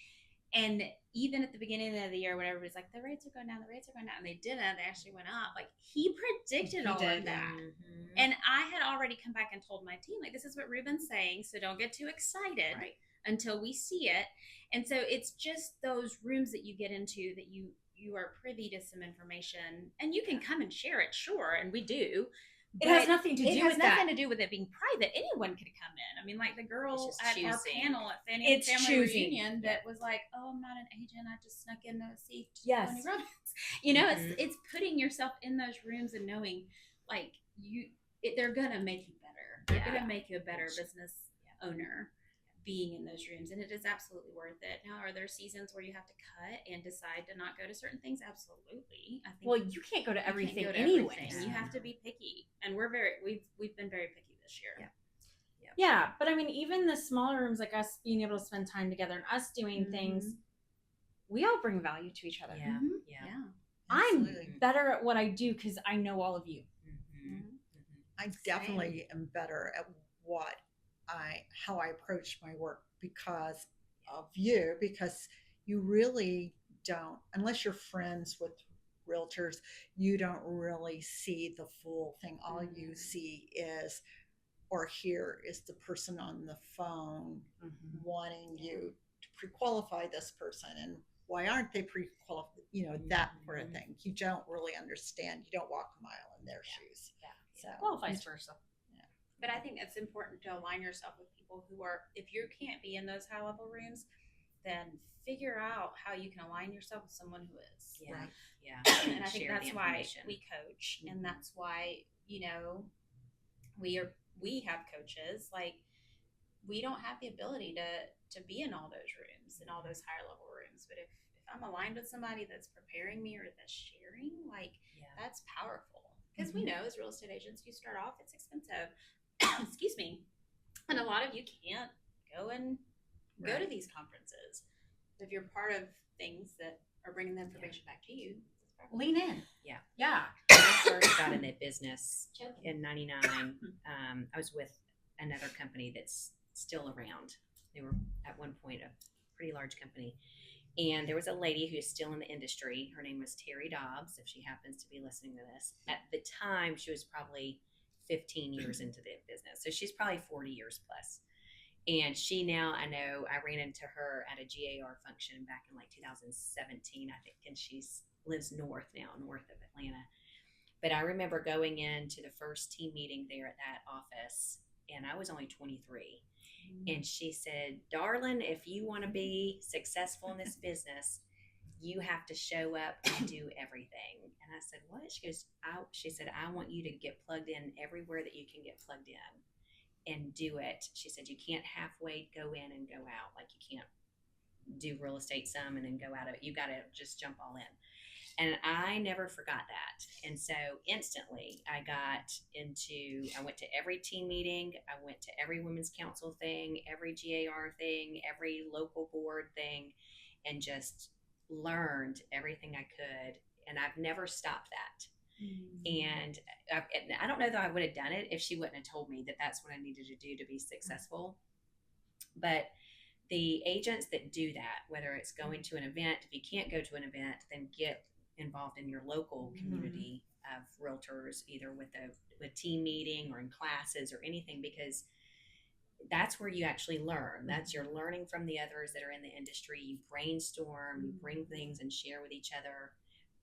And even at the beginning of the year, when everybody's like, the rates are going down, and they didn't, they actually went up. Like, he predicted all of that. And I had already come back and told my team, like, this is what Ruben's saying, so don't get too excited until we see it. And so it's just those rooms that you get into that you are privy to some information, and you can come and share it, sure, and we do. It has nothing to do it has with nothing that. to do with it being private. Anyone could come in. I mean, like the girl It's just at our choosing. panel at It's Family choosing. Reunion that was like, "Oh, I'm not an agent. I just snuck in to see Yes. Tony Robbins." You know, Mhm. it's putting yourself in those rooms and knowing, like they're gonna make you better. They're Yeah. gonna make you a better It's- business owner being in those rooms, and it is absolutely worth it. Now, are there seasons where you have to cut and decide to not go to certain things? Absolutely. I think Well, you can't go to you can't everything go to anyway. everything. You have to be picky, and we've been very picky this year. Yeah. Yeah, but I mean, even the smaller rooms, like us being able to spend time together and us doing things, we all bring value to each other. Yeah. Mhm. Yeah. Yeah. Absolutely. I'm better at what I do because I know all of you. Mhm. I definitely am better at how I approach my work because of you, because you really don't, unless you're friends with realtors, you don't really see the full thing. All you see is or hear is the person on the phone wanting you to pre-qualify this person and why aren't they pre-qualified, that sort of thing. You don't really understand. You don't walk a mile in their shoes. So Well, vice versa. But I think it's important to align yourself with people who are, if you can't be in those high level rooms, then figure out how you can align yourself with someone who is. Yeah. Right. Yeah. And I think Share the that's why information. we coach, and Mhm. that's why, we have coaches. Like, we don't have the ability to be in all those rooms, in all those higher level rooms. But if I'm aligned with somebody that's preparing me or that's sharing, like, Yeah. that's powerful. Because we know as real estate agents, you start off, it's expensive. Excuse me. And a lot of you can't go to Right. these conferences. If you're part of things that are bringing the information back to you, Lean in. Yeah. Yeah. When I first got in the business in '99, I was with another company that's still around. They were at one point a pretty large company. And there was a lady who's still in the industry. Her name was Terry Dobbs, if she happens to be listening to this. At the time, she was probably 15 years into the business. So she's probably 40 years plus. And she now, I know, I ran into her at a GAR function back in like 2017, I think, and she's lives north of Atlanta. But I remember going into the first team meeting there at that office, and I was only 23. And she said, "Darling, if you want to be successful in this business, you have to show up and do everything." And I said, "What?" She said, "I want you to get plugged in everywhere that you can get plugged in and do it." She said, "You can't halfway go in and go out. Like, you can't do real estate some and then go out of it. You got to just jump all in." And I never forgot that. And so instantly I went to every team meeting. I went to every women's council thing, every GAR thing, every local board thing, and just learned everything I could. And I've never stopped that. And I don't know that I would have done it if she wouldn't have told me that that's what I needed to do to be successful. But the agents that do that, whether it's going to an event, if you can't go to an event, then get involved in your local community of realtors, either with a team meeting or in classes or anything, because that's where you actually learn. That's you're learning from the others that are in the industry. You brainstorm, you bring things and share with each other.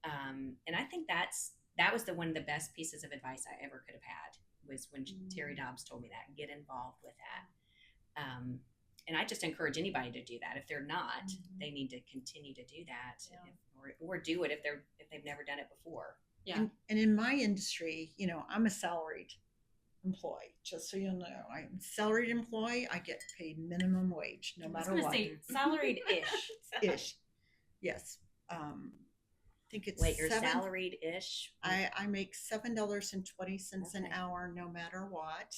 And I think that was one of the best pieces of advice I ever could have had, was when Terry Dobbs told me that. Get involved with that. And I just encourage anybody to do that. If they're not, they need to continue to do that, or do it if they've never done it before. Yeah. And in my industry, I'm a salaried employee. Just so you know, I'm a salaried employee. I get paid minimum wage, no matter what. Say salaried-ish. Ish, yes. I think it's Wait, you're salaried-ish? I make $7.20 an Okay. hour, no matter what.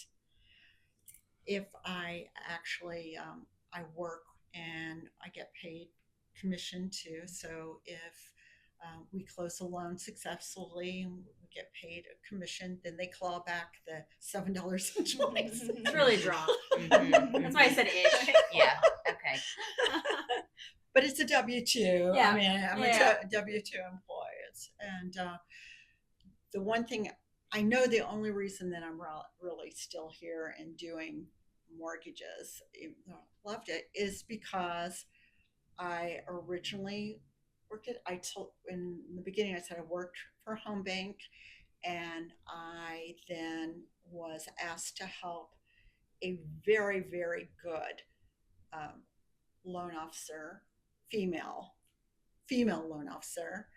If I actually I work and I get paid commission too. So if we close a loan successfully and we get paid a commission, then they claw back the $7.20. It's really a draw. Mhm. That's why I said ish. Yeah. Okay. But it's a W-2. Yeah. I mean, I'm Yeah. a W-2 employee. And the one thing, I know the only reason that I'm really still here and doing mortgages, even though I loved it, is because I originally worked in the beginning, I said I worked for a home bank, And I then was asked to help a very, very good loan officer, female loan officer,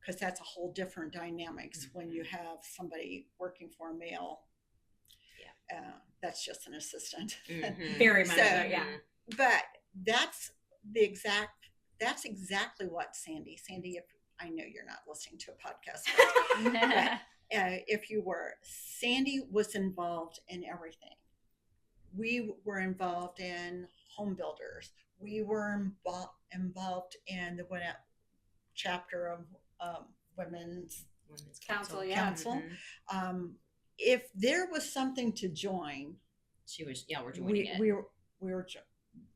because that's a whole different dynamics when you have somebody working for a male. That's just an assistant. Very much so, So- yeah. But that's exactly what Sandy, if I know you're not listening to a podcast, but if you were, Sandy was involved in everything. We were involved in home builders. We were involved in the chapter of Women's Council, yeah. Council. If there was something to join, She was, we're joining it. we were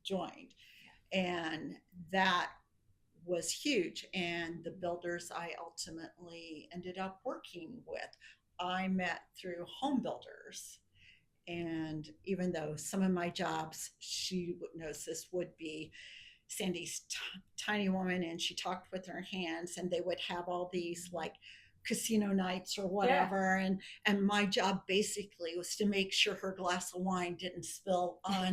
joined, and that was huge. And the builders I ultimately ended up working with, I met through home builders. And even though some of my jobs, she knows this, would be Sandy's tiny woman, and she talked with her hands, and they would have all these like casino nights or whatever, and my job basically was to make sure her glass of wine didn't spill on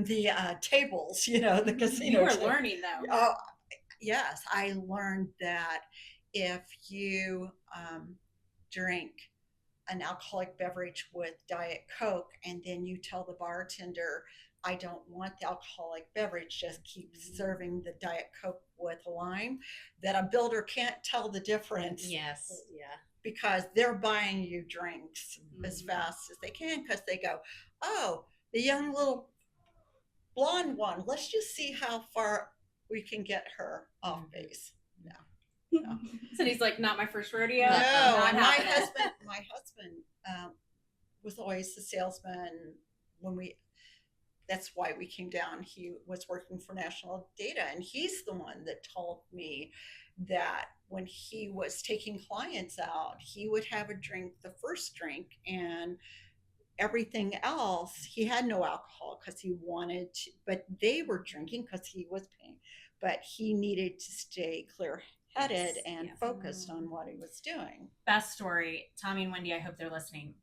the tables, the casino. You were learning though. Oh, yes, I learned that if you drink an alcoholic beverage with Diet Coke, and then you tell the bartender, I don't want the alcoholic beverage, just keep serving the Diet Coke with lime, that a builder can't tell the difference. Yes. Yeah. Because they're buying you drinks as fast as they can, because they go, oh, the young little blonde one, let's just see how far we can get her off base. So he's like, not my first rodeo. No, Not and happening. my husband was always the salesman that's why we came down. He was working for National Data, and he's the one that told me that when he was taking clients out, he would have a drink, the first drink, and everything else, he had no alcohol because he wanted to, but they were drinking because he was paying, but he needed to stay clear-headed and focused on what he was doing. Best story, Tommy and Wendy, I hope they're listening.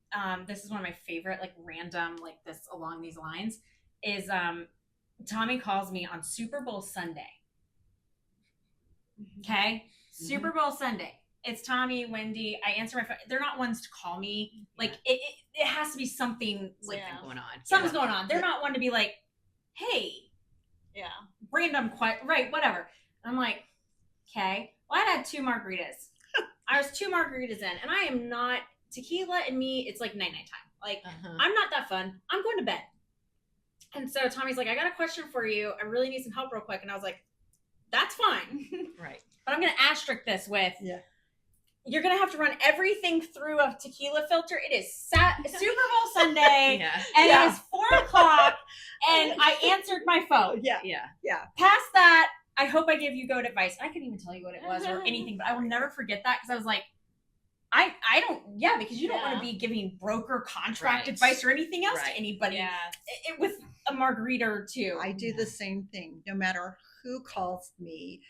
This is one of my favorite, like random, like this along these lines, is Tommy calls me on Super Bowl Sunday. Okay? Super Bowl Sunday. It's Tommy, Wendy. I answer my phone. They're not ones to call me. Like it has to be something like Going on. something's going on. They're not one to be like, hey, random right, whatever. I'm like, okay. Well, I had 2 margaritas. I was 2 margaritas in, and I am not, tequila and me, it's like night time. Like, I'm not that fun. I'm going to bed. And so Tommy's like, I got a question for you. I really need some help real quick. And I was like, that's fine. Right. But I'm going to asterisk this with, you're going to have to run everything through a tequila filter. It is Super Bowl Sunday, and it is 4:00, and I answered my phone. Yeah. Past that, I hope I give you good advice. I couldn't even tell you what it was or anything, but I will never forget that, because I was like, I don't, because you don't want to be giving broker contract advice or anything else to anybody with a margarita or 2. I do the same thing. No matter who calls me,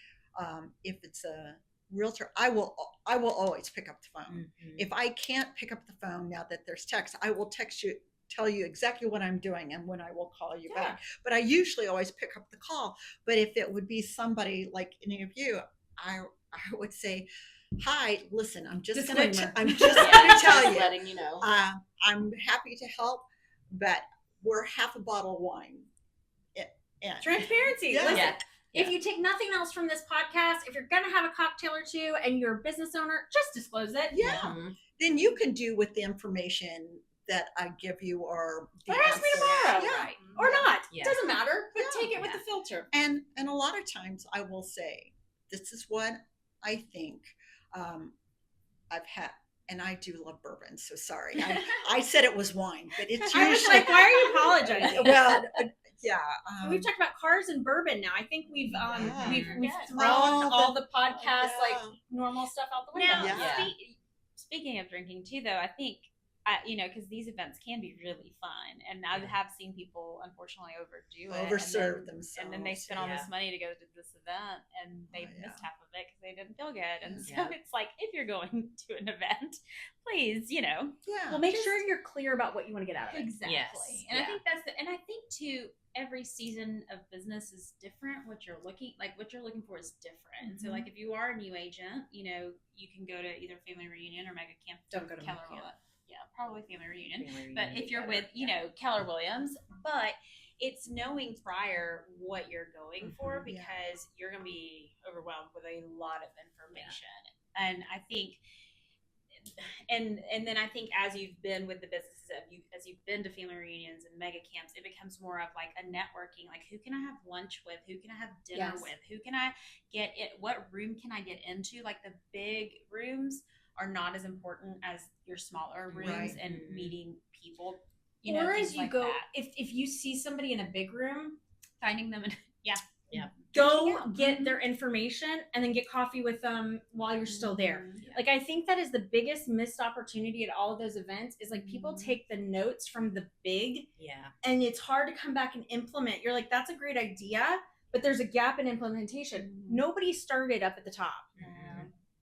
if it's a realtor, I will always pick up the phone. If I can't pick up the phone, now that there's text, I will text you, tell you exactly what I'm doing and when I will call you back. But I usually always pick up the call. But if it would be somebody like any of you, I would say, hi, listen, I'm just going to tell you, letting you know. I'm happy to help, but we're half a bottle of wine. Transparency. Yeah. Listen, if you take nothing else from this podcast, if you're going to have a cocktail or 2 and you're a business owner, just disclose it. Then you can do with the information that I give you, or ask me tomorrow. Right. Or not. Doesn't matter. But take it with the filter. And a lot of times I will say, this is what I think. I've had, and I do love bourbon, so sorry. I said it was wine, but it's usually. I was like, why are you apologizing? Well, we've talked about cars and bourbon now. I think we've thrown All all the podcasts like normal stuff out the window. Now, speaking of drinking too, though, I think because these events can be really fun, and I have seen people unfortunately overdo it, Overserve and then they themselves. spend all this money to go to this event, and they missed half of it because they didn't feel good. And so it's like, if you're going to an event, please, well, make sure you're clear about what you want to get out of it. Exactly. Yes. And I think and I think too, every season of business is different. What you're looking for is different. So like if you are a new agent, you can go to either family reunion or mega camp. Don't go to Keller. Mega Camp. Yeah, probably family reunion. Family But reunion if you're together. with, Keller Williams, but it's knowing prior what you're going for, because you're going to be overwhelmed with a lot of information. And I think, and then I think as you've been with the businesses, as you've been to family reunions and mega camps, it becomes more of like a networking. Like, who can I have lunch with? Who can I have dinner with? Who can I get it? What room can I get into? Like, the big rooms are not as important as your smaller rooms and meeting people. Or as you like go, that. if you see somebody in a big room, finding them and go get their information and then get coffee with them while you're still there. Like, I think that is the biggest missed opportunity at all of those events, is like people take the notes from the big, and it's hard to come back and implement. You're like, that's a great idea, but there's a gap in implementation. Nobody started up at the top.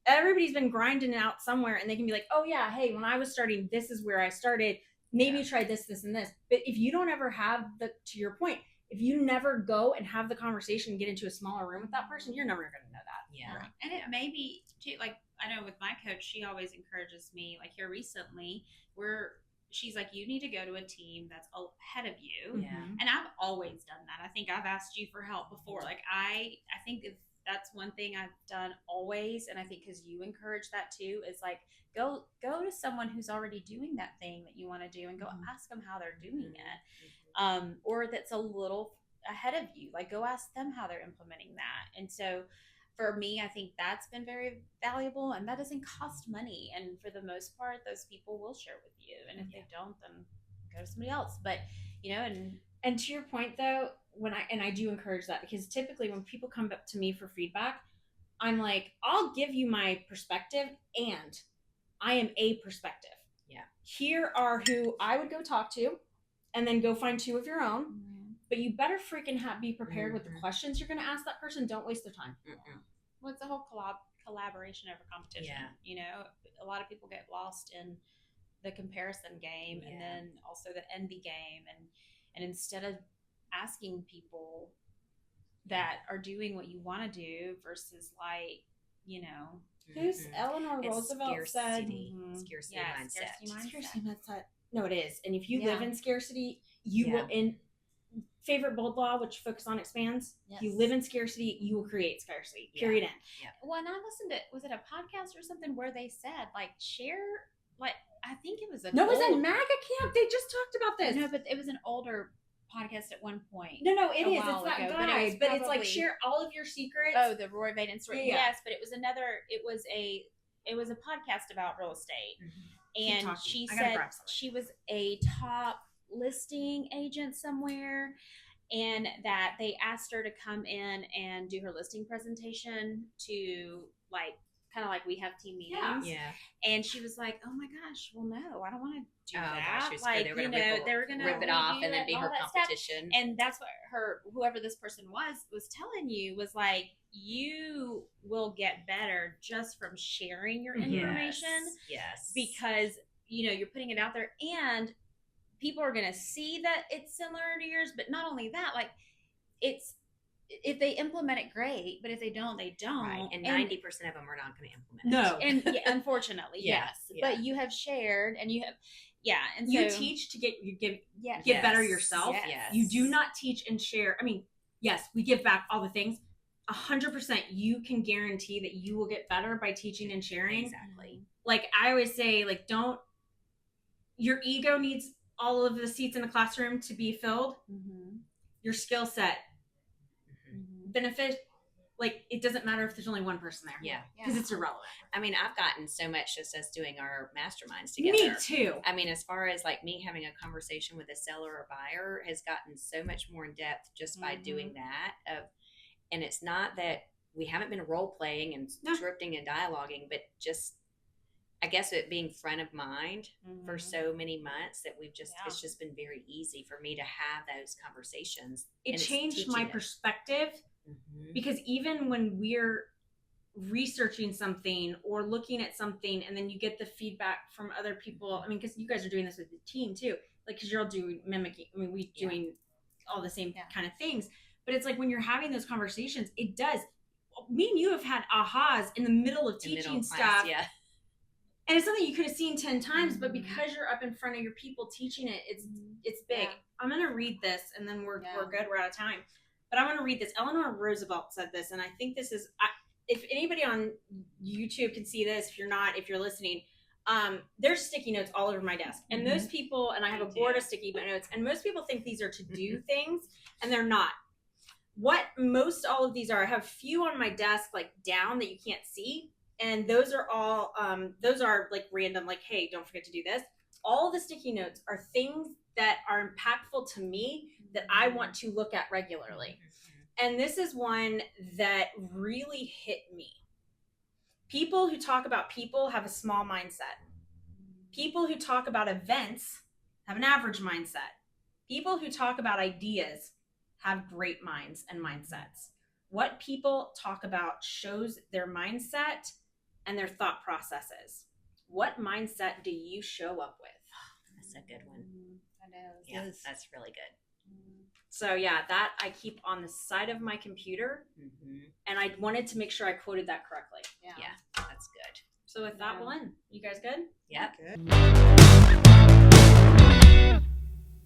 Everybody's been grinding it out somewhere, and they can be like, oh yeah, hey, when I was starting, this is where I started. Maybe try this, this, and this. But if you don't ever have to your point, if you never go and have the conversation and get into a smaller room with that person, you're never going to know that. Right. And it may be too, like, I know with my coach, she always encourages me, like here recently, she's like, you need to go to a team that's ahead of you. And I've always done that. I think I've asked you for help before. Like, I think if that's one thing I've done always, and I think because you encourage that too, is like, go to someone who's already doing that thing that you want to do, and go ask them how they're doing it, or that's a little ahead of you. Like, go ask them how they're implementing that. And so for me, I think that's been very valuable, and that doesn't cost money, and for the most part, those people will share with you, and if they don't, then go to somebody else. But and to your point though, I do encourage that, because typically when people come up to me for feedback, I'm like, I'll give you my perspective, and I am a perspective. Here are who I would go talk to, and then go find two of your own. But you better freaking be prepared with the questions you're going to ask that person. Don't waste their time. Well, it's the whole collaboration over competition. A lot of people get lost in the comparison game, and then also the envy game, and instead of asking people that are doing what you want to do versus, like, who's Eleanor Roosevelt said? Scarcity mindset. Scarcity mindset. No, it is. And if you live in scarcity, you will. In favorite bold law, which focus on expands. If you live in scarcity, you will create scarcity. Period. End. Well, and I listened to, was it a podcast or something where they said, like, share, like, I think it was it was a MAGA camp. They just talked about this. No, but it was an older podcast at one point. No, it is. It's that guy. But it's like, share all of your secrets. Oh, the Roy Vaden story. Yes, but it was a podcast about real estate. And she said she was a top listing agent somewhere, and that they asked her to come in and do her listing presentation to, like, kind of like we have team meetings. And she was like, oh my gosh, well, no, I don't want to do that. Gosh, like, they were going to rip it off and then be her competition. And that's what whoever this person was telling you, was like, you will get better just from sharing your information. Because, you're putting it out there, and people are going to see that it's similar to yours. But not only that, like, it's, if they implement it, great, but if they don't, they don't. Right. And 90% of them are not going to implement it. No. And unfortunately, yes. But you have shared, and you have, and so you teach to get better yourself. You do not teach and share. I mean, yes, we give back all the things. 100%, you can guarantee that you will get better by teaching and sharing. Exactly. Like, I always say, like, your ego needs all of the seats in the classroom to be filled. Your skill set, benefit, like, it doesn't matter if there's only one person there. Because it's irrelevant. I mean, I've gotten so much just us doing our masterminds together. Me too. I mean, as far as like me having a conversation with a seller or buyer has gotten so much more in depth just by doing that. And it's not that we haven't been role playing and scripting and dialoguing, but just I guess it being front of mind for Mhm. so many months that we've just, Yeah. it's just been very easy for me to have those conversations. It and it's changed my teaching it. perspective because even when we're researching something or looking at something and then you get the feedback from other people, I mean, because you guys are doing this with the team too, like, because you're all doing mimicking, I mean, we Yeah. doing all the same Yeah. kind of things, but it's like when you're having those conversations, it does, me and you have had ahas in the middle of In the teaching middle of class, stuff, yeah. and it's something you could have seen 10 times, but because you're up in front of your people teaching it, it's big. Yeah. I'm gonna read this and then we're Yeah. good, we're out of time, but I'm gonna read this. Eleanor Roosevelt said this, and I think this is, if anybody on YouTube can see this, if you're not, if you're listening, there's sticky notes all over my desk, and most people, and I have a board of sticky notes, and most people think these are to do things, and they're not. What most all of these are, I have a few on my desk like down that you can't see, and those are all like random, like, hey, don't forget to do this. All the sticky notes are things that are impactful to me that I want to look at regularly. And this is one that really hit me. People who talk about people have a small mindset. People who talk about events have an average mindset. People who talk about ideas have great minds and mindsets. What people talk about shows their mindset and their thought processes. What mindset do you show up with? That's a good one. I know. Yeah, Yes. that's really good. So yeah, that I keep on the side of my computer, and I wanted to make sure I quoted that correctly. Yeah, that's good. So with that, we'll end. You guys good? Yep. Good.